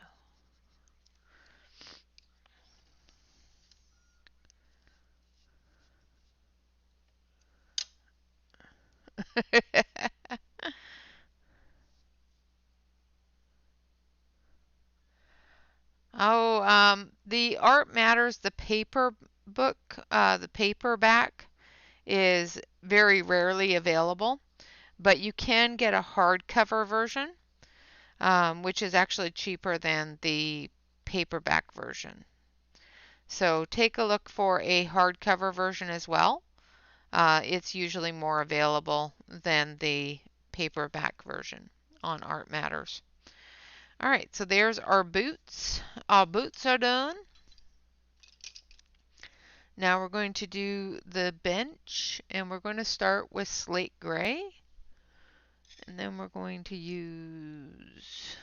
Oh, the Art Matters, the paper book, the paperback is very rarely available, but you can get a hardcover version, which is actually cheaper than the paperback version. So take a look for a hardcover version as well. It's usually more available than the paperback version on Art Matters. All right, so there's our boots. Our boots are done. Now we're going to do the bench, and we're going to start with slate gray. And then we're going to use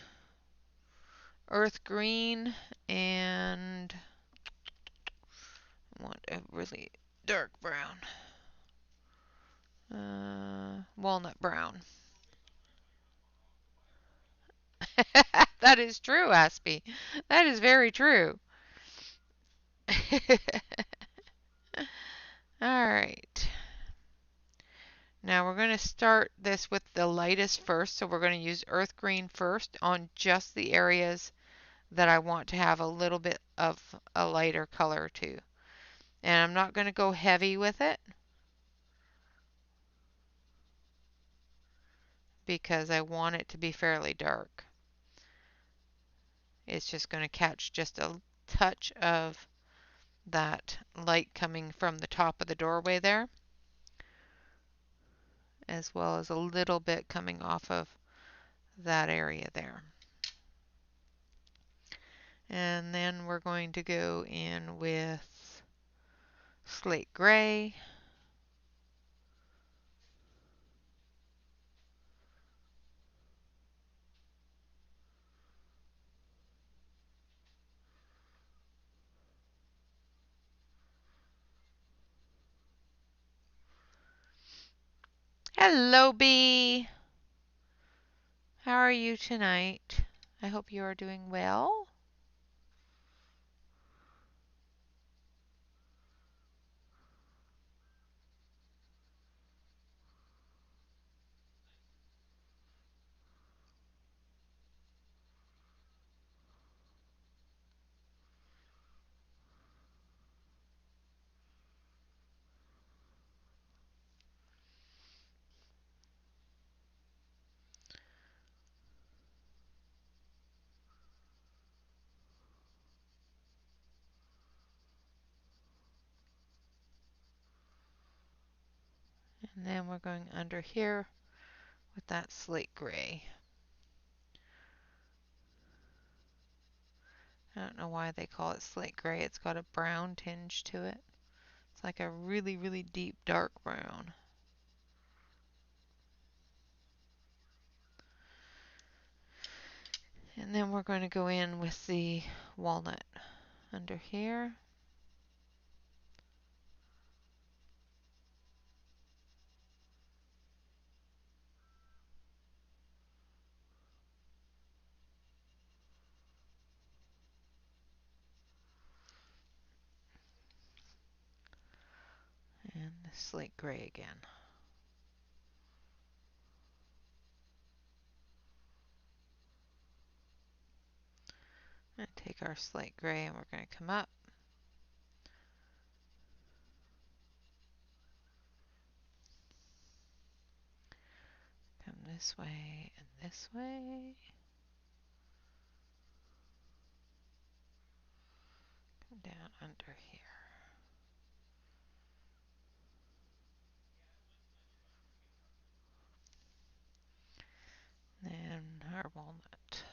earth green, and I want a really dark brown. Walnut brown. That is true, Aspie. That is very true. All right. Now we're going to start this with the lightest first. So we're going to use earth green first on just the areas that I want to have a little bit of a lighter color to. And I'm not going to go heavy with it because I want it to be fairly dark. It's just going to catch just a touch of that light coming from the top of the doorway there, as well as a little bit coming off of that area there. And then we're going to go in with slate gray. Hello, Bee. How are you tonight? I hope you are doing well. And then we're going under here with that slate gray. I don't know why they call it slate gray. It's got a brown tinge to it. It's like a really, really deep dark brown. And then we're going to go in with the walnut under here. And the slate gray again. I'm going to take our slate gray and we're going to come up. Come this way and this way. Come down under here. And our walnut.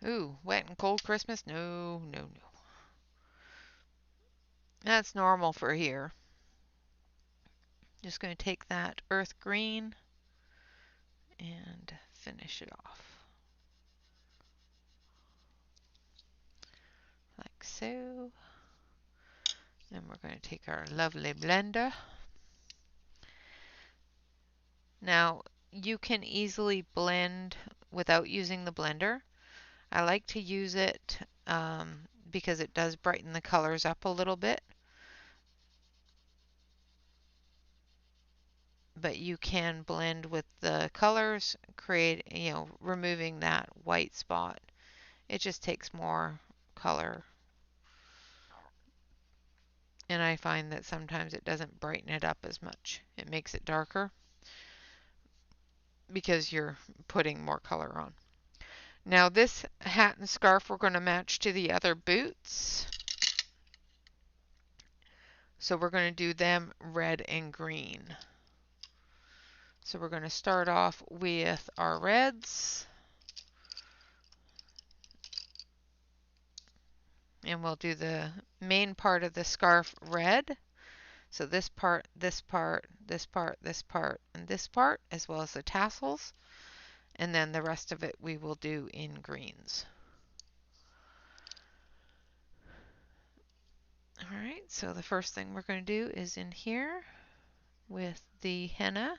Ooh, wet and cold Christmas? No, no, no. That's normal for here. Just going to take that earth green and finish it off. Like so. Then we're going to take our lovely blender. Now, you can easily blend without using the blender. I like to use it because it does brighten the colors up a little bit. But you can blend with the colors, create, removing that white spot. It just takes more color. And I find that sometimes it doesn't brighten it up as much. It makes it darker because you're putting more color on. Now this hat and scarf we're going to match to the other boots. So we're going to do them red and green. So we're going to start off with our reds. And we'll do the main part of the scarf red. So this part, this part, this part, this part, and this part, as well as the tassels. And then the rest of it we will do in greens. Alright, so the first thing we're going to do is in here with the henna.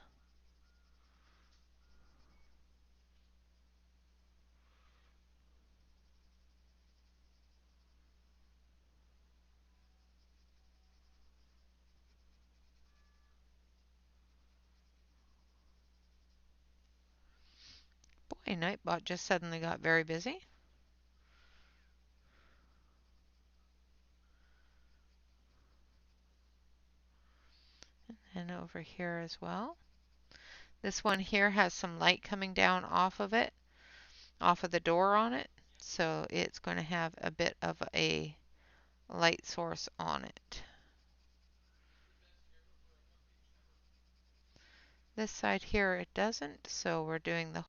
Boy, Nightbot just suddenly got very busy. And over here as well. This one here has some light coming down off of it, off of the door on it. So it's going to have a bit of a light source on it. This side here it doesn't, so we're doing the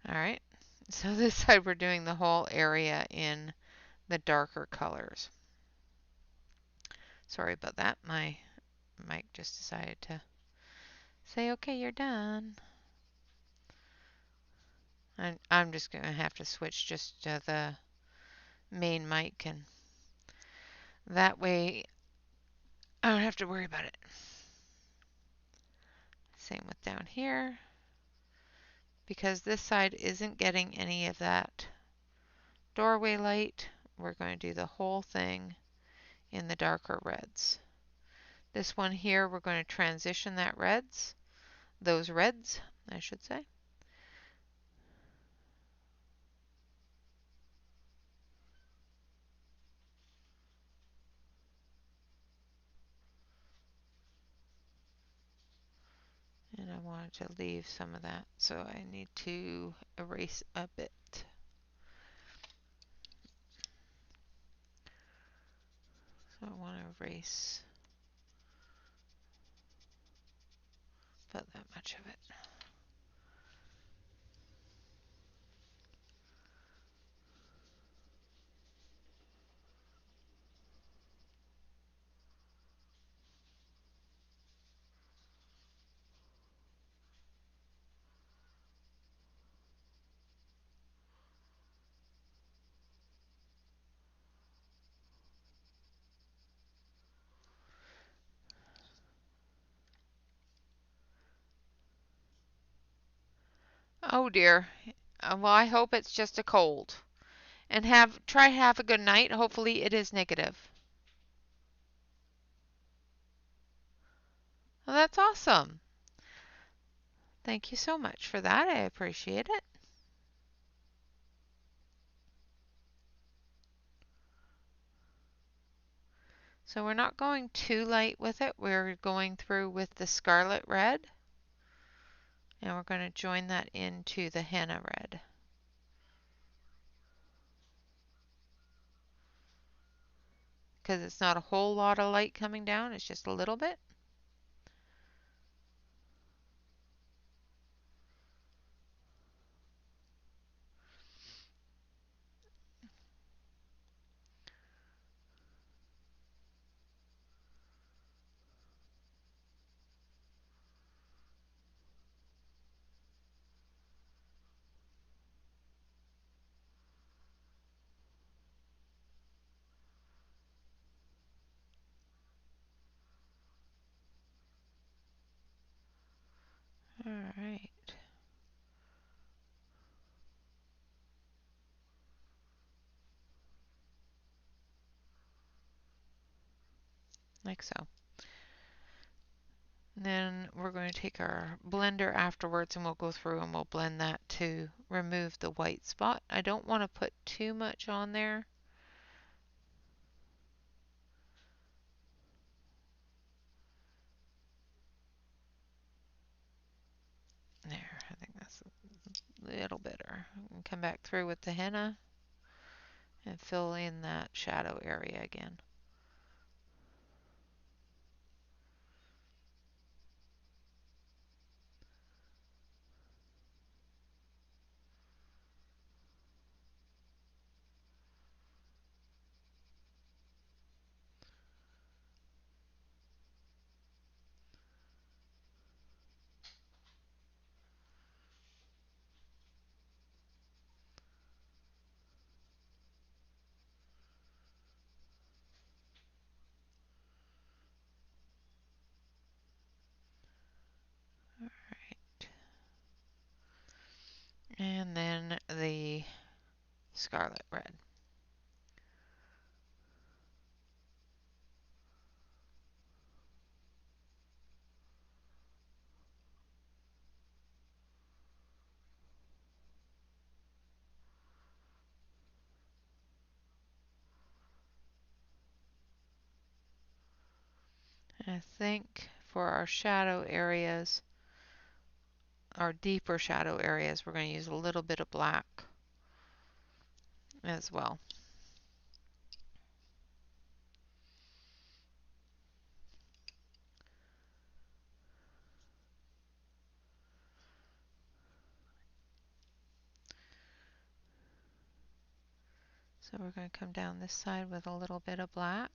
Alright, so this side we're doing the whole area in the darker colors. Sorry about that, my mic just decided to say, okay, you're done. I'm just going to have to switch just to the main mic, and that way I don't have to worry about it. Same with down here. Because this side isn't getting any of that doorway light, we're going to do the whole thing in the darker reds. This one here, we're going to transition those reds, I should say. And I wanted to leave some of that, so I need to erase a bit. So I want to erase about that much of it. Oh dear. Well, I hope it's just a cold. And try to have a good night. Hopefully it is negative. Well, that's awesome. Thank you so much for that. I appreciate it. So we're not going too light with it. We're going through with the scarlet red. And we're going to join that into the henna red. Because it's not a whole lot of light coming down. It's just a little bit. All right. Like so. And then we're going to take our blender afterwards and we'll go through and we'll blend that to remove the white spot. I don't want to put too much on there. There, I think that's a little better. And come back through with the henna and fill in that shadow area again. All right. And then the scarlet red. I think for our shadow areas, our deeper shadow areas, we're going to use a little bit of black as well. So we're going to come down this side with a little bit of black.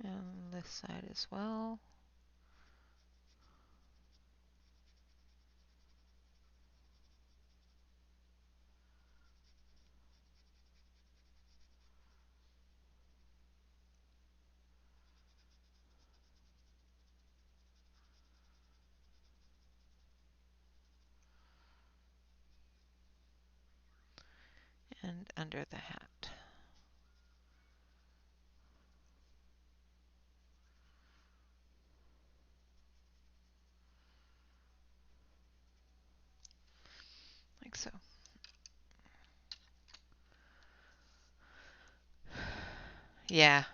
And this side as well. And under the hat. Like so. Yeah.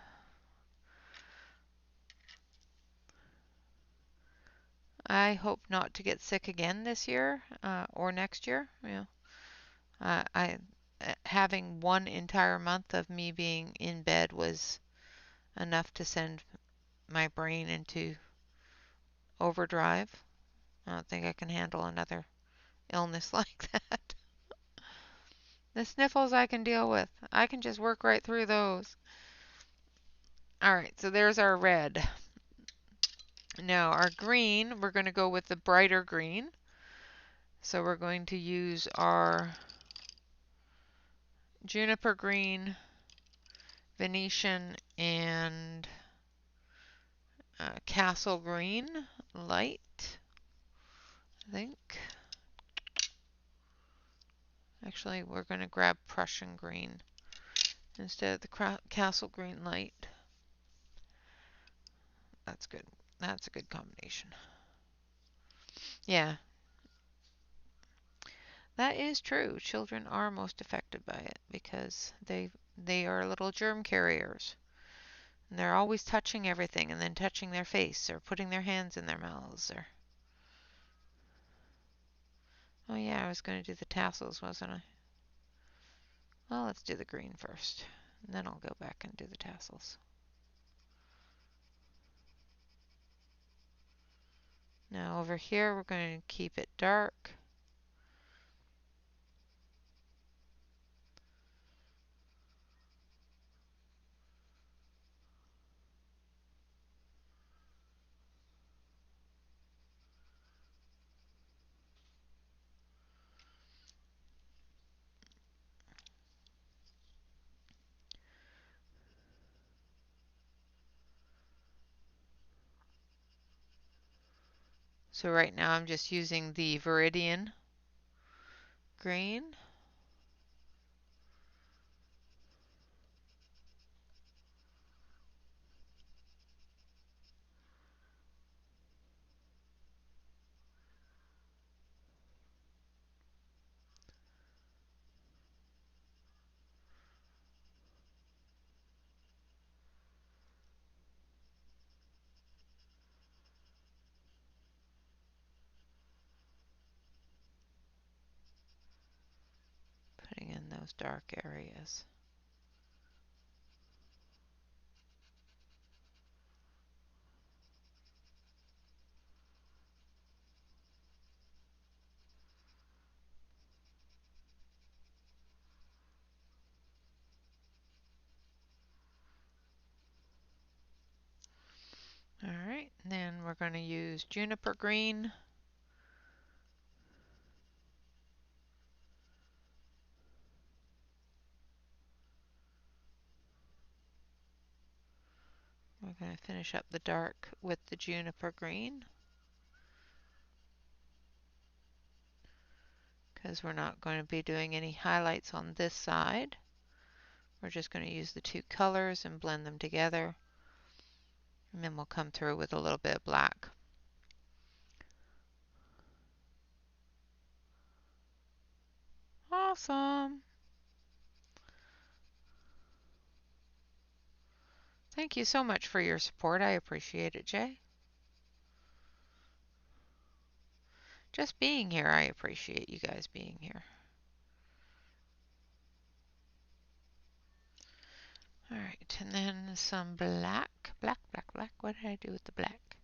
I hope not to get sick again this year or next year. I having one entire month of me being in bed was enough to send my brain into overdrive. I don't think I can handle another illness like that. The sniffles I can deal with. I can just work right through those. All right, so there's our red. Now our green, we're going to go with the brighter green. So we're going to use our juniper green, Venetian, and Castle Green light, I think. Actually, we're going to grab Prussian Green instead of the Castle Green light. That's good. That's a good combination. Yeah, that is true. Children are most affected by it because they are little germ carriers. And they're always touching everything and then touching their face or putting their hands in their mouths or oh yeah, I was going to do the tassels, wasn't I? Well, let's do the green first. And then I'll go back and do the tassels. Now over here we're going to keep it dark. So right now I'm just using the Viridian green. Putting in those dark areas. Alright, then we're going to use juniper green. We're going to finish up the dark with the juniper green because we're not going to be doing any highlights on this side. We're just going to use the two colors and blend them together. And then we'll come through with a little bit of black. Awesome! Thank you so much for your support. I appreciate it, Jay. Just being here, I appreciate you guys being here. Alright, and then some black. Black, black, black. What did I do with the black?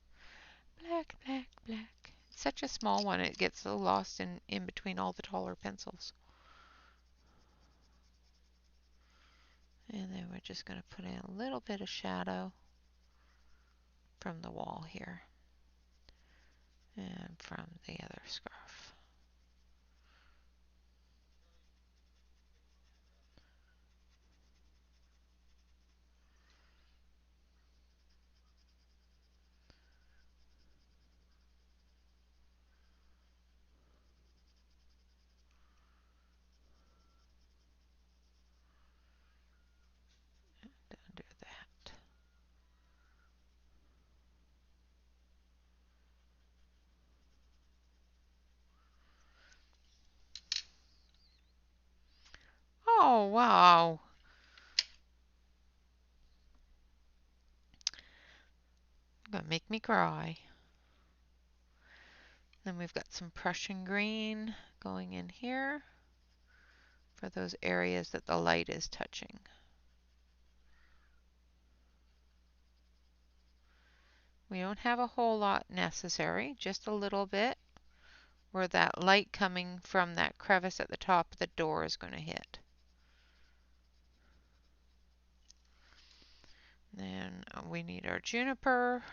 Black, black, black. It's such a small one, it gets so lost in between all the taller pencils. And then we're just going to put in a little bit of shadow from the wall here and from the other scarf. Under that. Oh, wow. Gonna make me cry. Then we've got some Prussian green going in here for those areas that the light is touching. We don't have a whole lot necessary, just a little bit where that light coming from that crevice at the top of the door is going to hit. Then we need our juniper.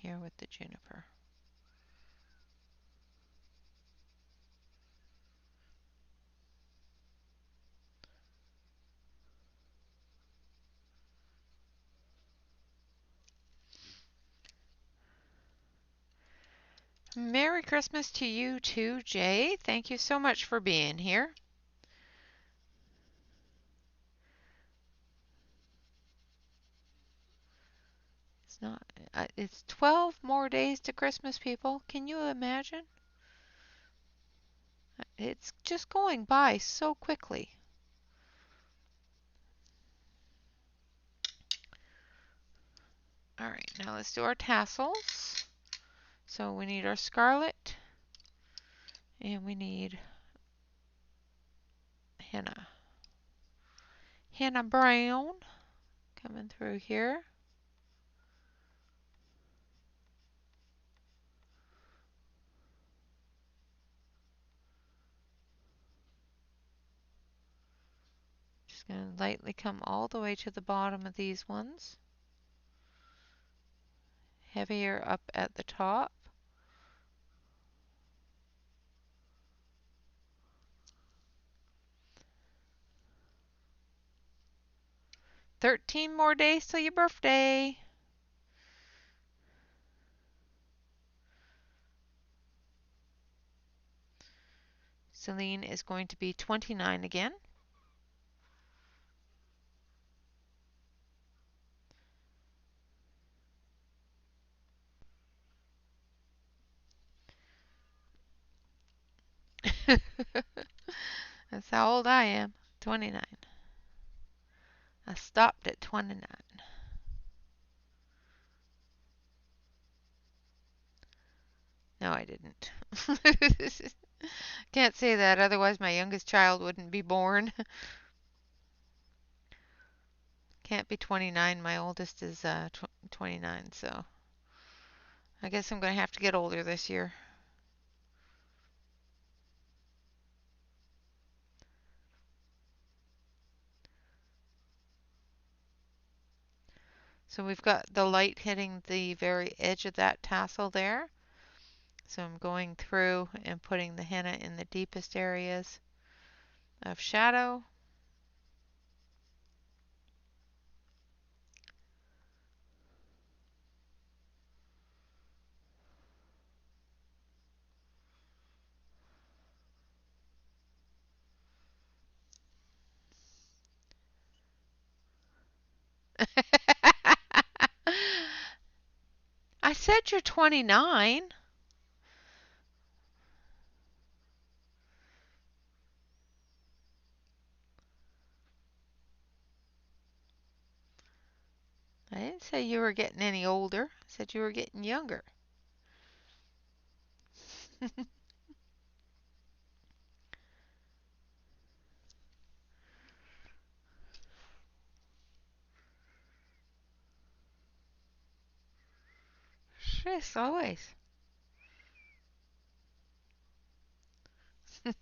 here with the juniper. Merry Christmas to you too, Jay. Thank you so much for being here. It's not, it's 12 more days to Christmas, people. Can you imagine? It's just going by so quickly. All right, now let's do our tassels. So we need our scarlet and we need henna. Henna brown coming through here. Just going to lightly come all the way to the bottom of these ones. Heavier up at the top. "13 more days till your birthday." Celine is going to be 29 again. That's how old I am, 29. I stopped at 29. No, I didn't. Can't say that, otherwise my youngest child wouldn't be born. Can't be 29. My oldest is 29, so I guess I'm going to have to get older this year. So we've got the light hitting the very edge of that tassel there. So I'm going through and putting the henna in the deepest areas of shadow. I said you're 29. I didn't say you were getting any older. I said you were getting younger. Yes, always. All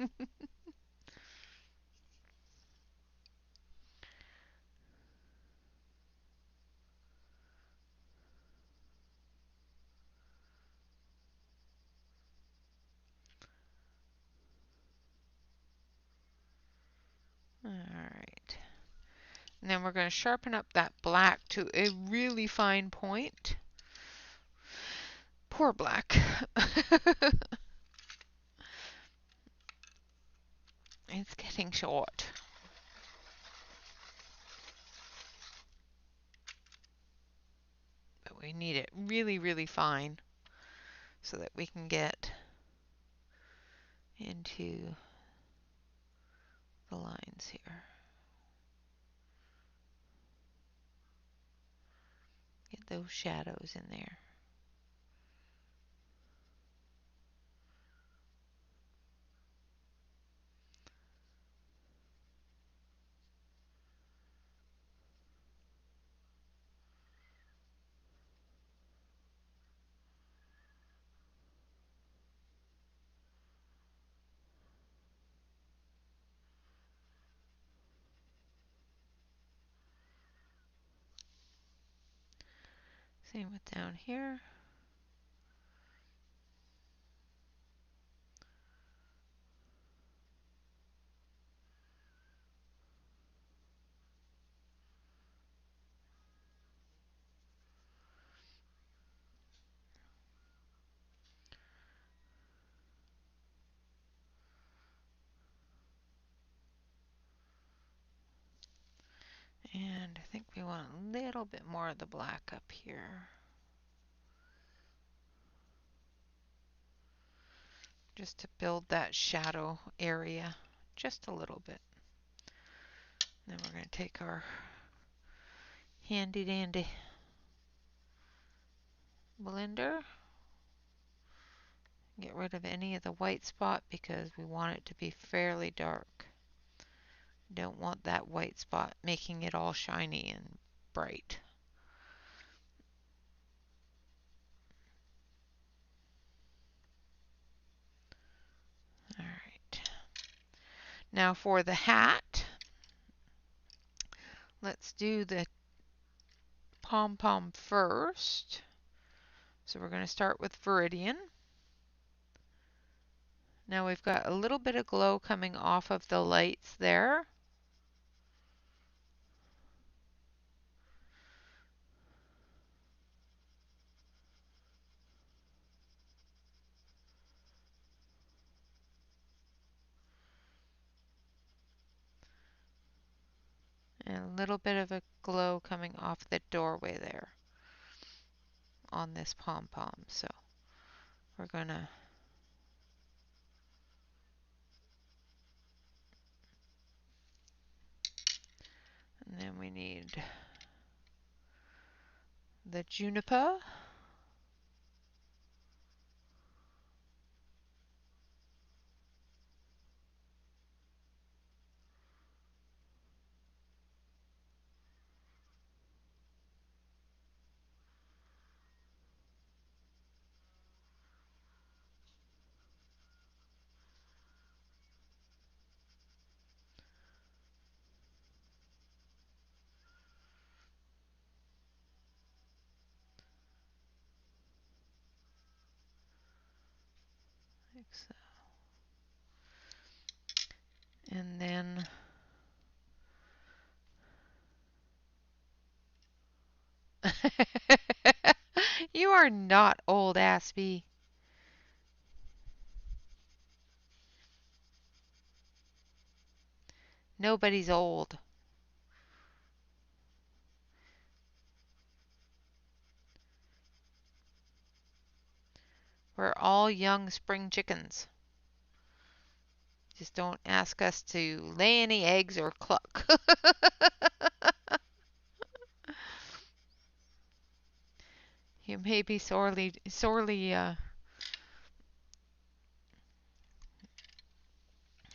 right. And then we're going to sharpen up that black to a really fine point. Poor black. It's getting short. But we need it really, really fine so that we can get into the lines here. Get those shadows in there. Same with down here. And I think we want a little bit more of the black up here. Just to build that shadow area just a little bit. Then we're going to take our handy dandy blender, get rid of any of the white spot because we want it to be fairly dark. Don't want that white spot making it all shiny and bright. All right. Now for the hat, let's do the pom-pom first. So we're going to start with Viridian. Now we've got a little bit of glow coming off of the lights there. And a little bit of a glow coming off the doorway there on this pom-pom. So we're going to and then we need the juniper. Like so. And then you are not old, Aspie. Nobody's old. We're all young spring chickens. Just don't ask us to lay any eggs or cluck. You may be sorely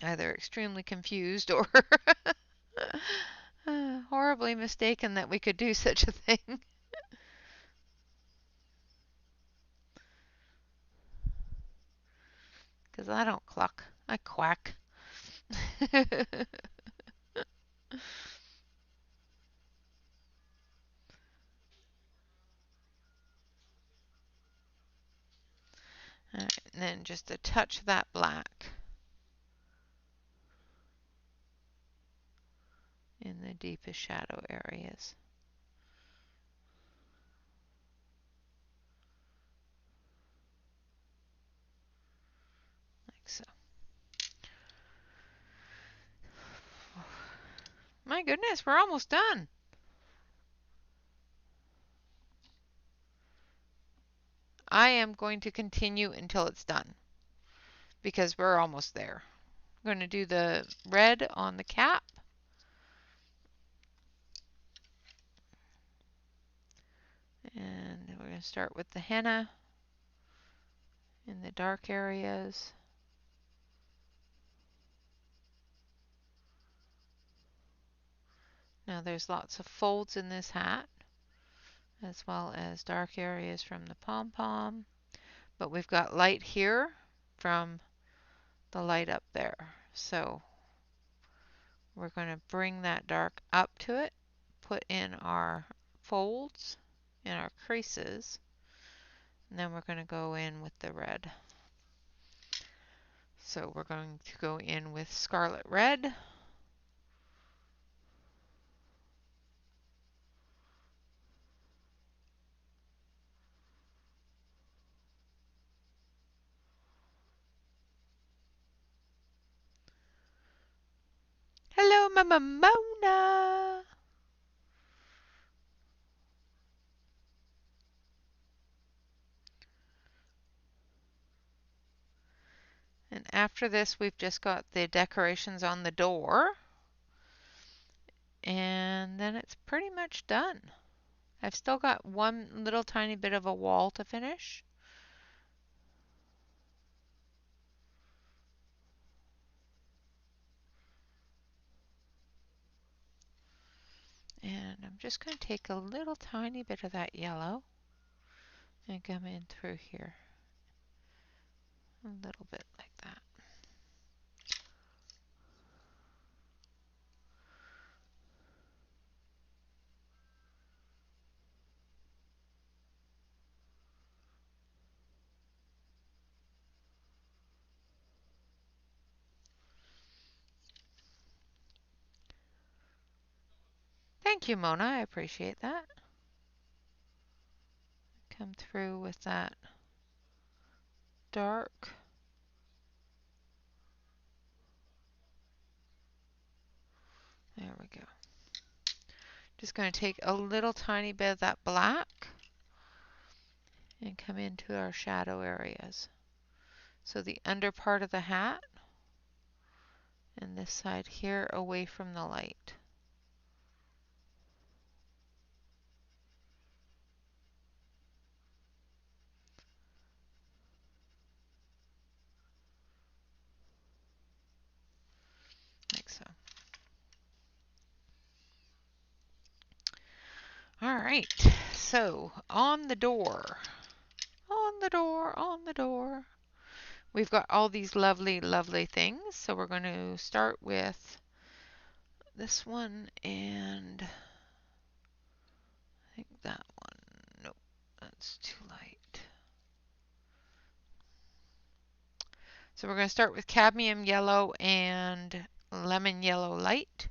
either extremely confused or horribly mistaken that we could do such a thing. Because I don't cluck, I quack. Alright, and then just a touch of that black in the deepest shadow areas. Like so. My goodness, we're almost done. I am going to continue until it's done because we're almost there. I'm going to do the red on the cap. And we're going to start with the henna in the dark areas. Now there's lots of folds in this hat, as well as dark areas from the pom-pom. But we've got light here from the light up there. So we're going to bring that dark up to it, put in our folds in our creases, and then we're going to go in with the red. So we're going to go in with scarlet red. Hello, Mama Mona. And after this, we've just got the decorations on the door. And then it's pretty much done. I've still got one little tiny bit of a wall to finish. And I'm just going to take a little tiny bit of that yellow and come in through here. A little bit like that. Thank you, Mona. I appreciate that. Come through with that dark. There we go. Just going to take a little tiny bit of that black and come into our shadow areas. So the under part of the hat and this side here away from the light. Like so. All right, so on the door, on the door, on the door. We've got all these lovely, lovely things. So we're going to start with this one and I think that one. Nope, that's too light. So we're going to start with cadmium yellow and lemon yellow light.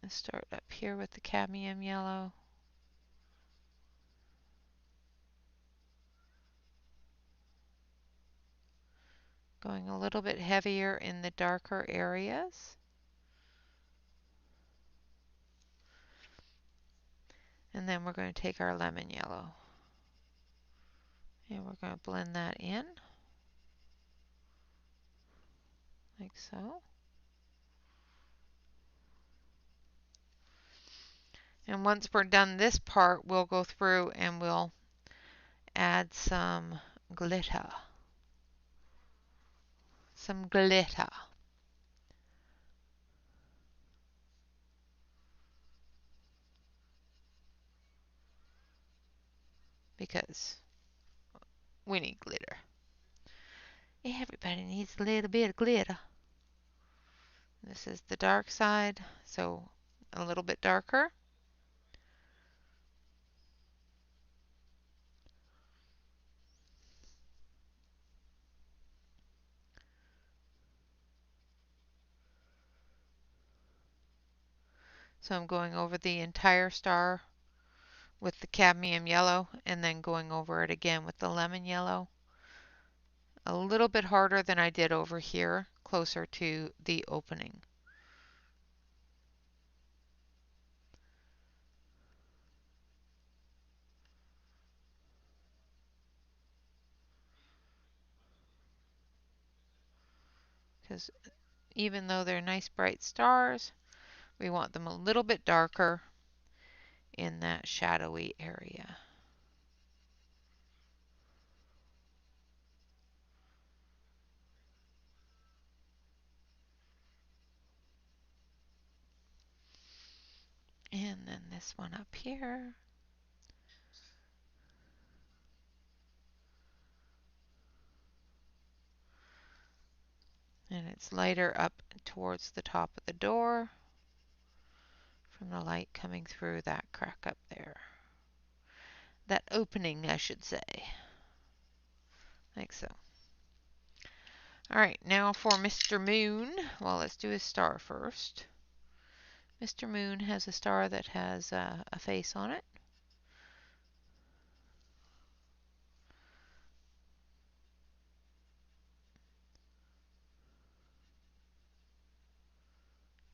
Let's start up here with the cadmium yellow. Going a little bit heavier in the darker areas. And then we're going to take our lemon yellow. And we're going to blend that in. Like so. And once we're done this part, we'll go through and we'll add some glitter. Some glitter. Because we need glitter. Everybody needs a little bit of glitter. This is the dark side, so a little bit darker. So I'm going over the entire star with the cadmium yellow and then going over it again with the lemon yellow. A little bit harder than I did over here, closer to the opening. Because even though they're nice bright stars, we want them a little bit darker in that shadowy area. And then this one up here. And it's lighter up towards the top of the door from the light coming through that crack up there. That opening, I should say. Like so. Alright, now for Mr. Moon. Well, let's do his star first. Mr. Moon has a star that has a face on it.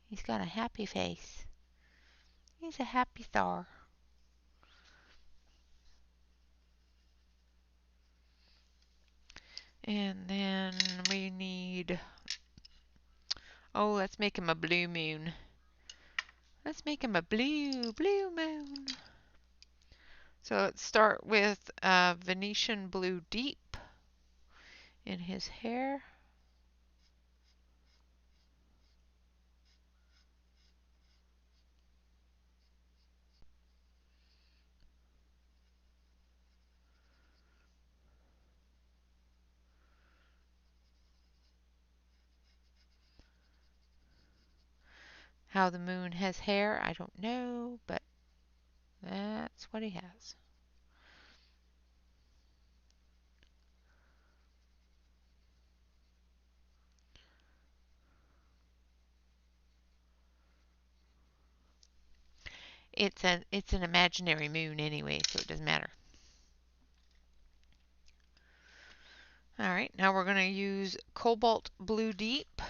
He's got a happy face. He's a happy star. And then we need, oh, let's make him a blue moon. Let's make him a blue moon. So let's start with Venetian blue deep in his hair. How the moon has hair, I don't know, but that's what he has. It's an imaginary moon anyway, so it doesn't matter. All right, now we're going to use Cobalt Blue Deep.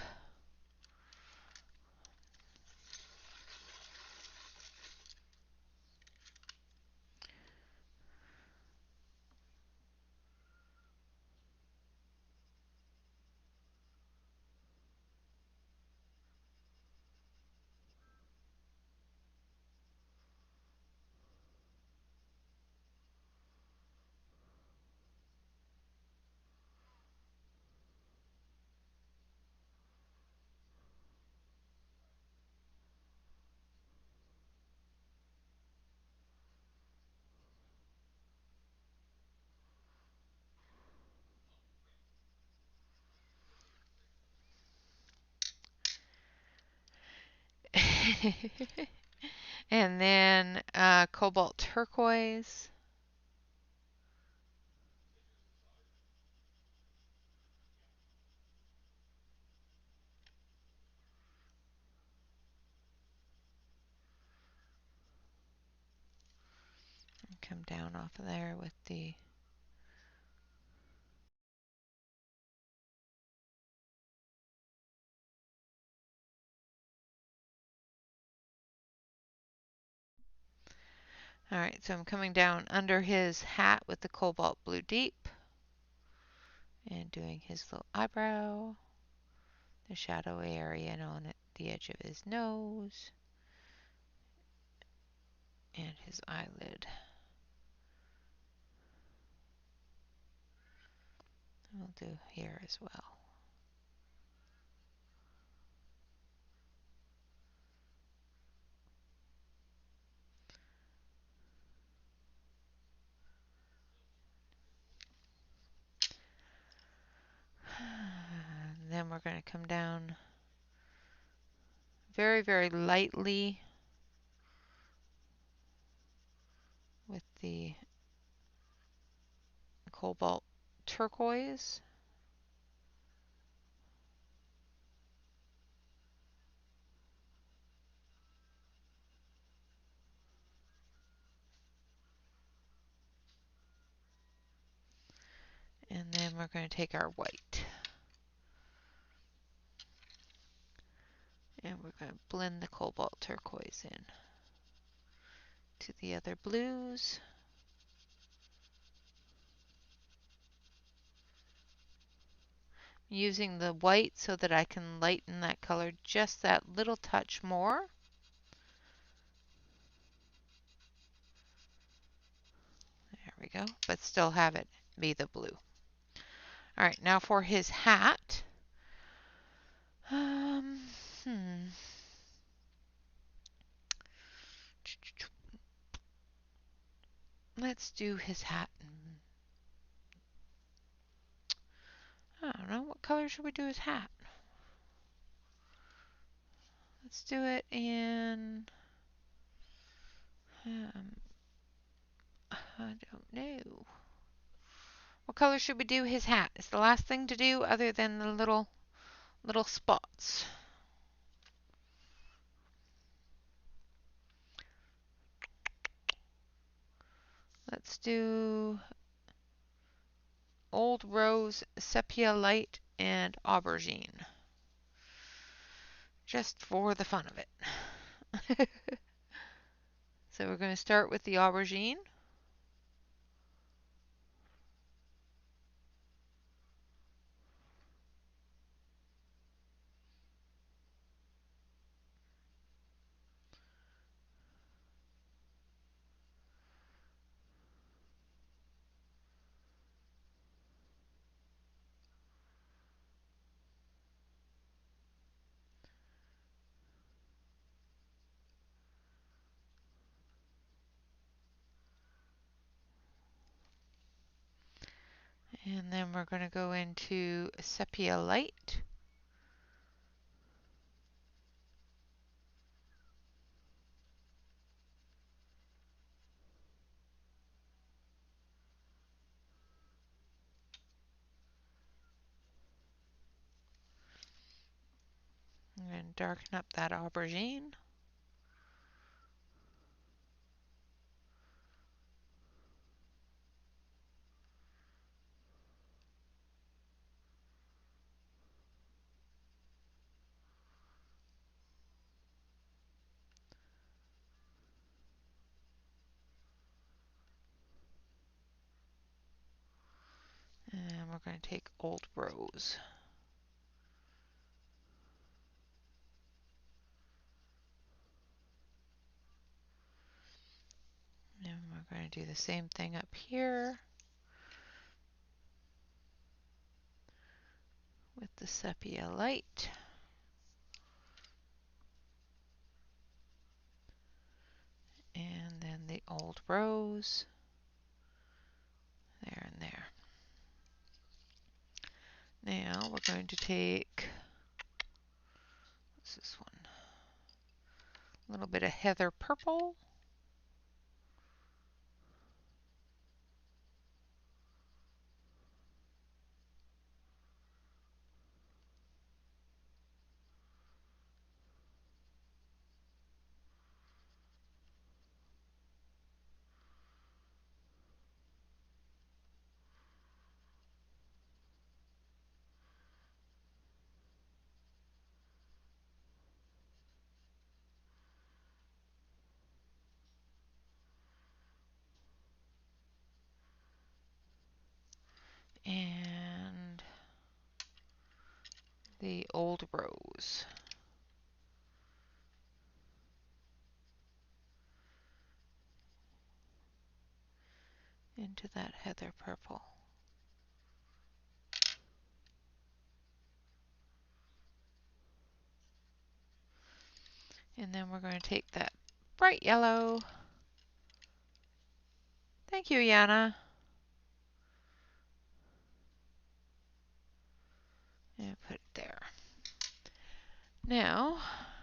And then Cobalt Turquoise. Come down off of there with the all right, so I'm coming down under his hat with the Cobalt Blue Deep and doing his little eyebrow, the shadowy area on it, the edge of his nose, and his eyelid. We'll do here as well. And then we're going to come down very, very lightly with the Cobalt Turquoise. And then we're going to take our white. And we're going to blend the Cobalt Turquoise in to the other blues. Using the white so that I can lighten that color just that little touch more. There we go, but still have it be the blue. All right, now for his hat. Let's do his hat. I don't know, what color should we do his hat? Let's do it in, I don't know. What color should we do his hat? It's the last thing to do other than the little spots. Let's do Old Rose, Sepia Light, and Aubergine. Just for the fun of it. So we're going to start with the aubergine. And then we're going to go into Sepia Light. I'm going to darken up that aubergine. And we're going to take Old Rose. And we're going to do the same thing up here with the Sepia Light. And then the Old Rose. There and there. Now we're going to take, what's this one? A little bit of Heather Purple. And the Old Rose. Into that Heather Purple. And then we're going to take that bright yellow. Thank you, Yana. And put it there. Now,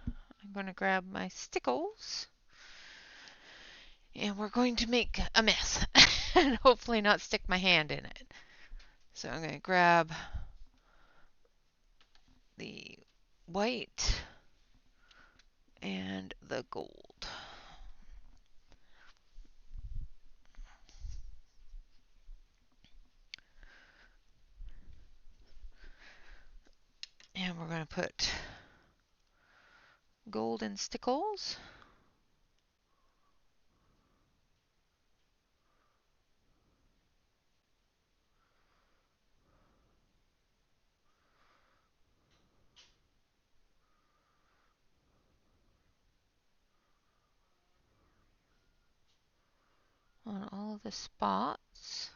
I'm going to grab my stickles. And we're going to make a mess. And hopefully not stick my hand in it. So I'm going to grab the white and the gold. And we're going to put golden stickles. On all of the spots.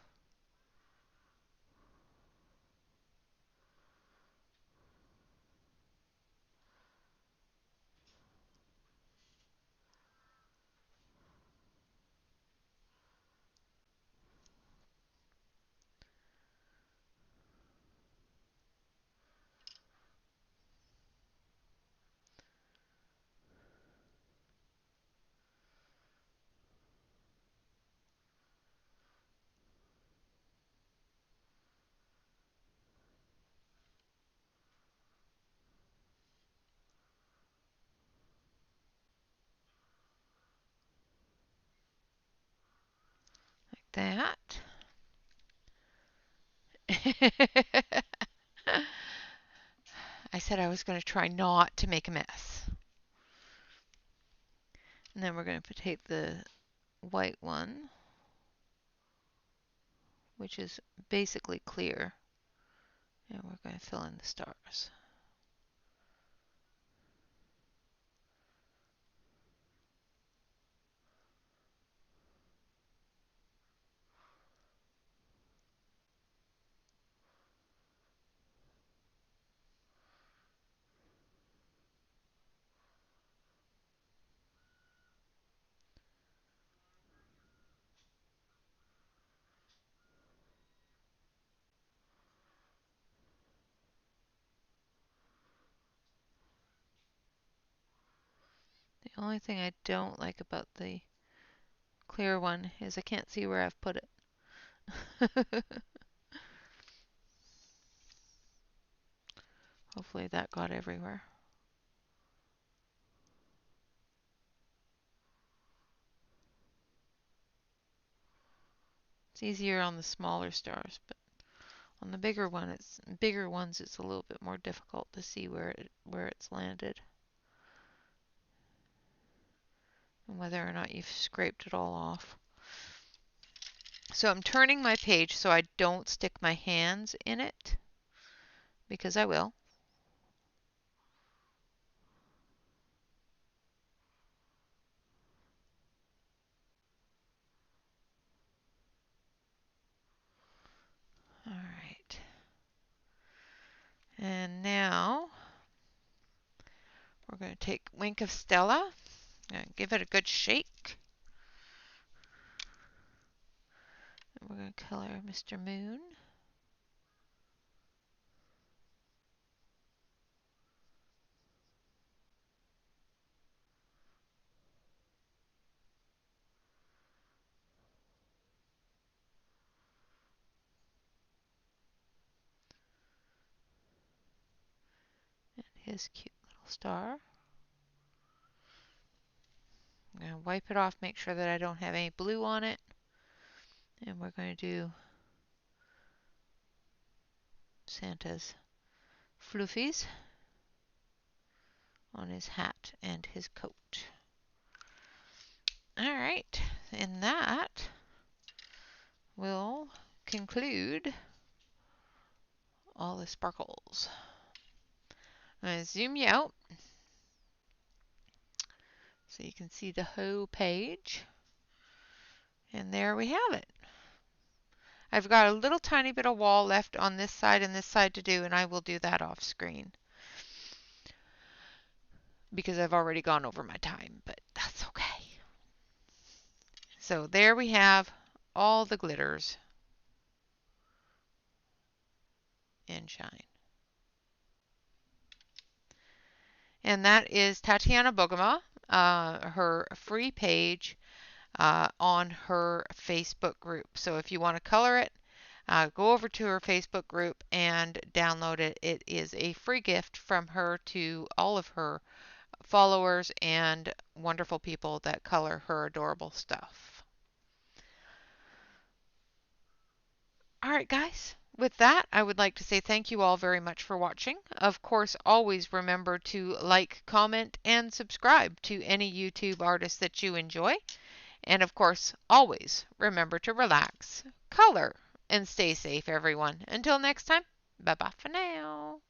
That. I said I was going to try not to make a mess. And then we're going to take the white one, which is basically clear, and we're going to fill in the stars. The only thing I don't like about the clear one is I can't see where I've put it. Hopefully that got everywhere. It's easier on the smaller stars, but on the bigger ones it's a little bit more difficult to see where it's landed and whether or not you've scraped it all off. So I'm turning my page so I don't stick my hands in it, because I will. All right. And now we're going to take Wink of Stella and give it a good shake. And we're going to color Mr. Moon. And his cute little star. I'm going to wipe it off, make sure that I don't have any blue on it. And we're going to do Santa's fluffies on his hat and his coat. All right, and that will conclude all the sparkles. I'm going to zoom you out so you can see the whole page. And there we have it. I've got a little tiny bit of wall left on this side and this side to do, and I will do that off screen because I've already gone over my time, but that's okay. So there we have all the glitters in Shine. And that is Tatiana Bogoma, her free page on her Facebook group. So if you want to color it, go over to her Facebook group and download it. It is a free gift from her to all of her followers and wonderful people that color her adorable stuff. All right, guys. With that, I would like to say thank you all very much for watching. Of course, always remember to like, comment, and subscribe to any YouTube artist that you enjoy. And of course, always remember to relax, color, and stay safe, everyone. Until next time, bye-bye for now.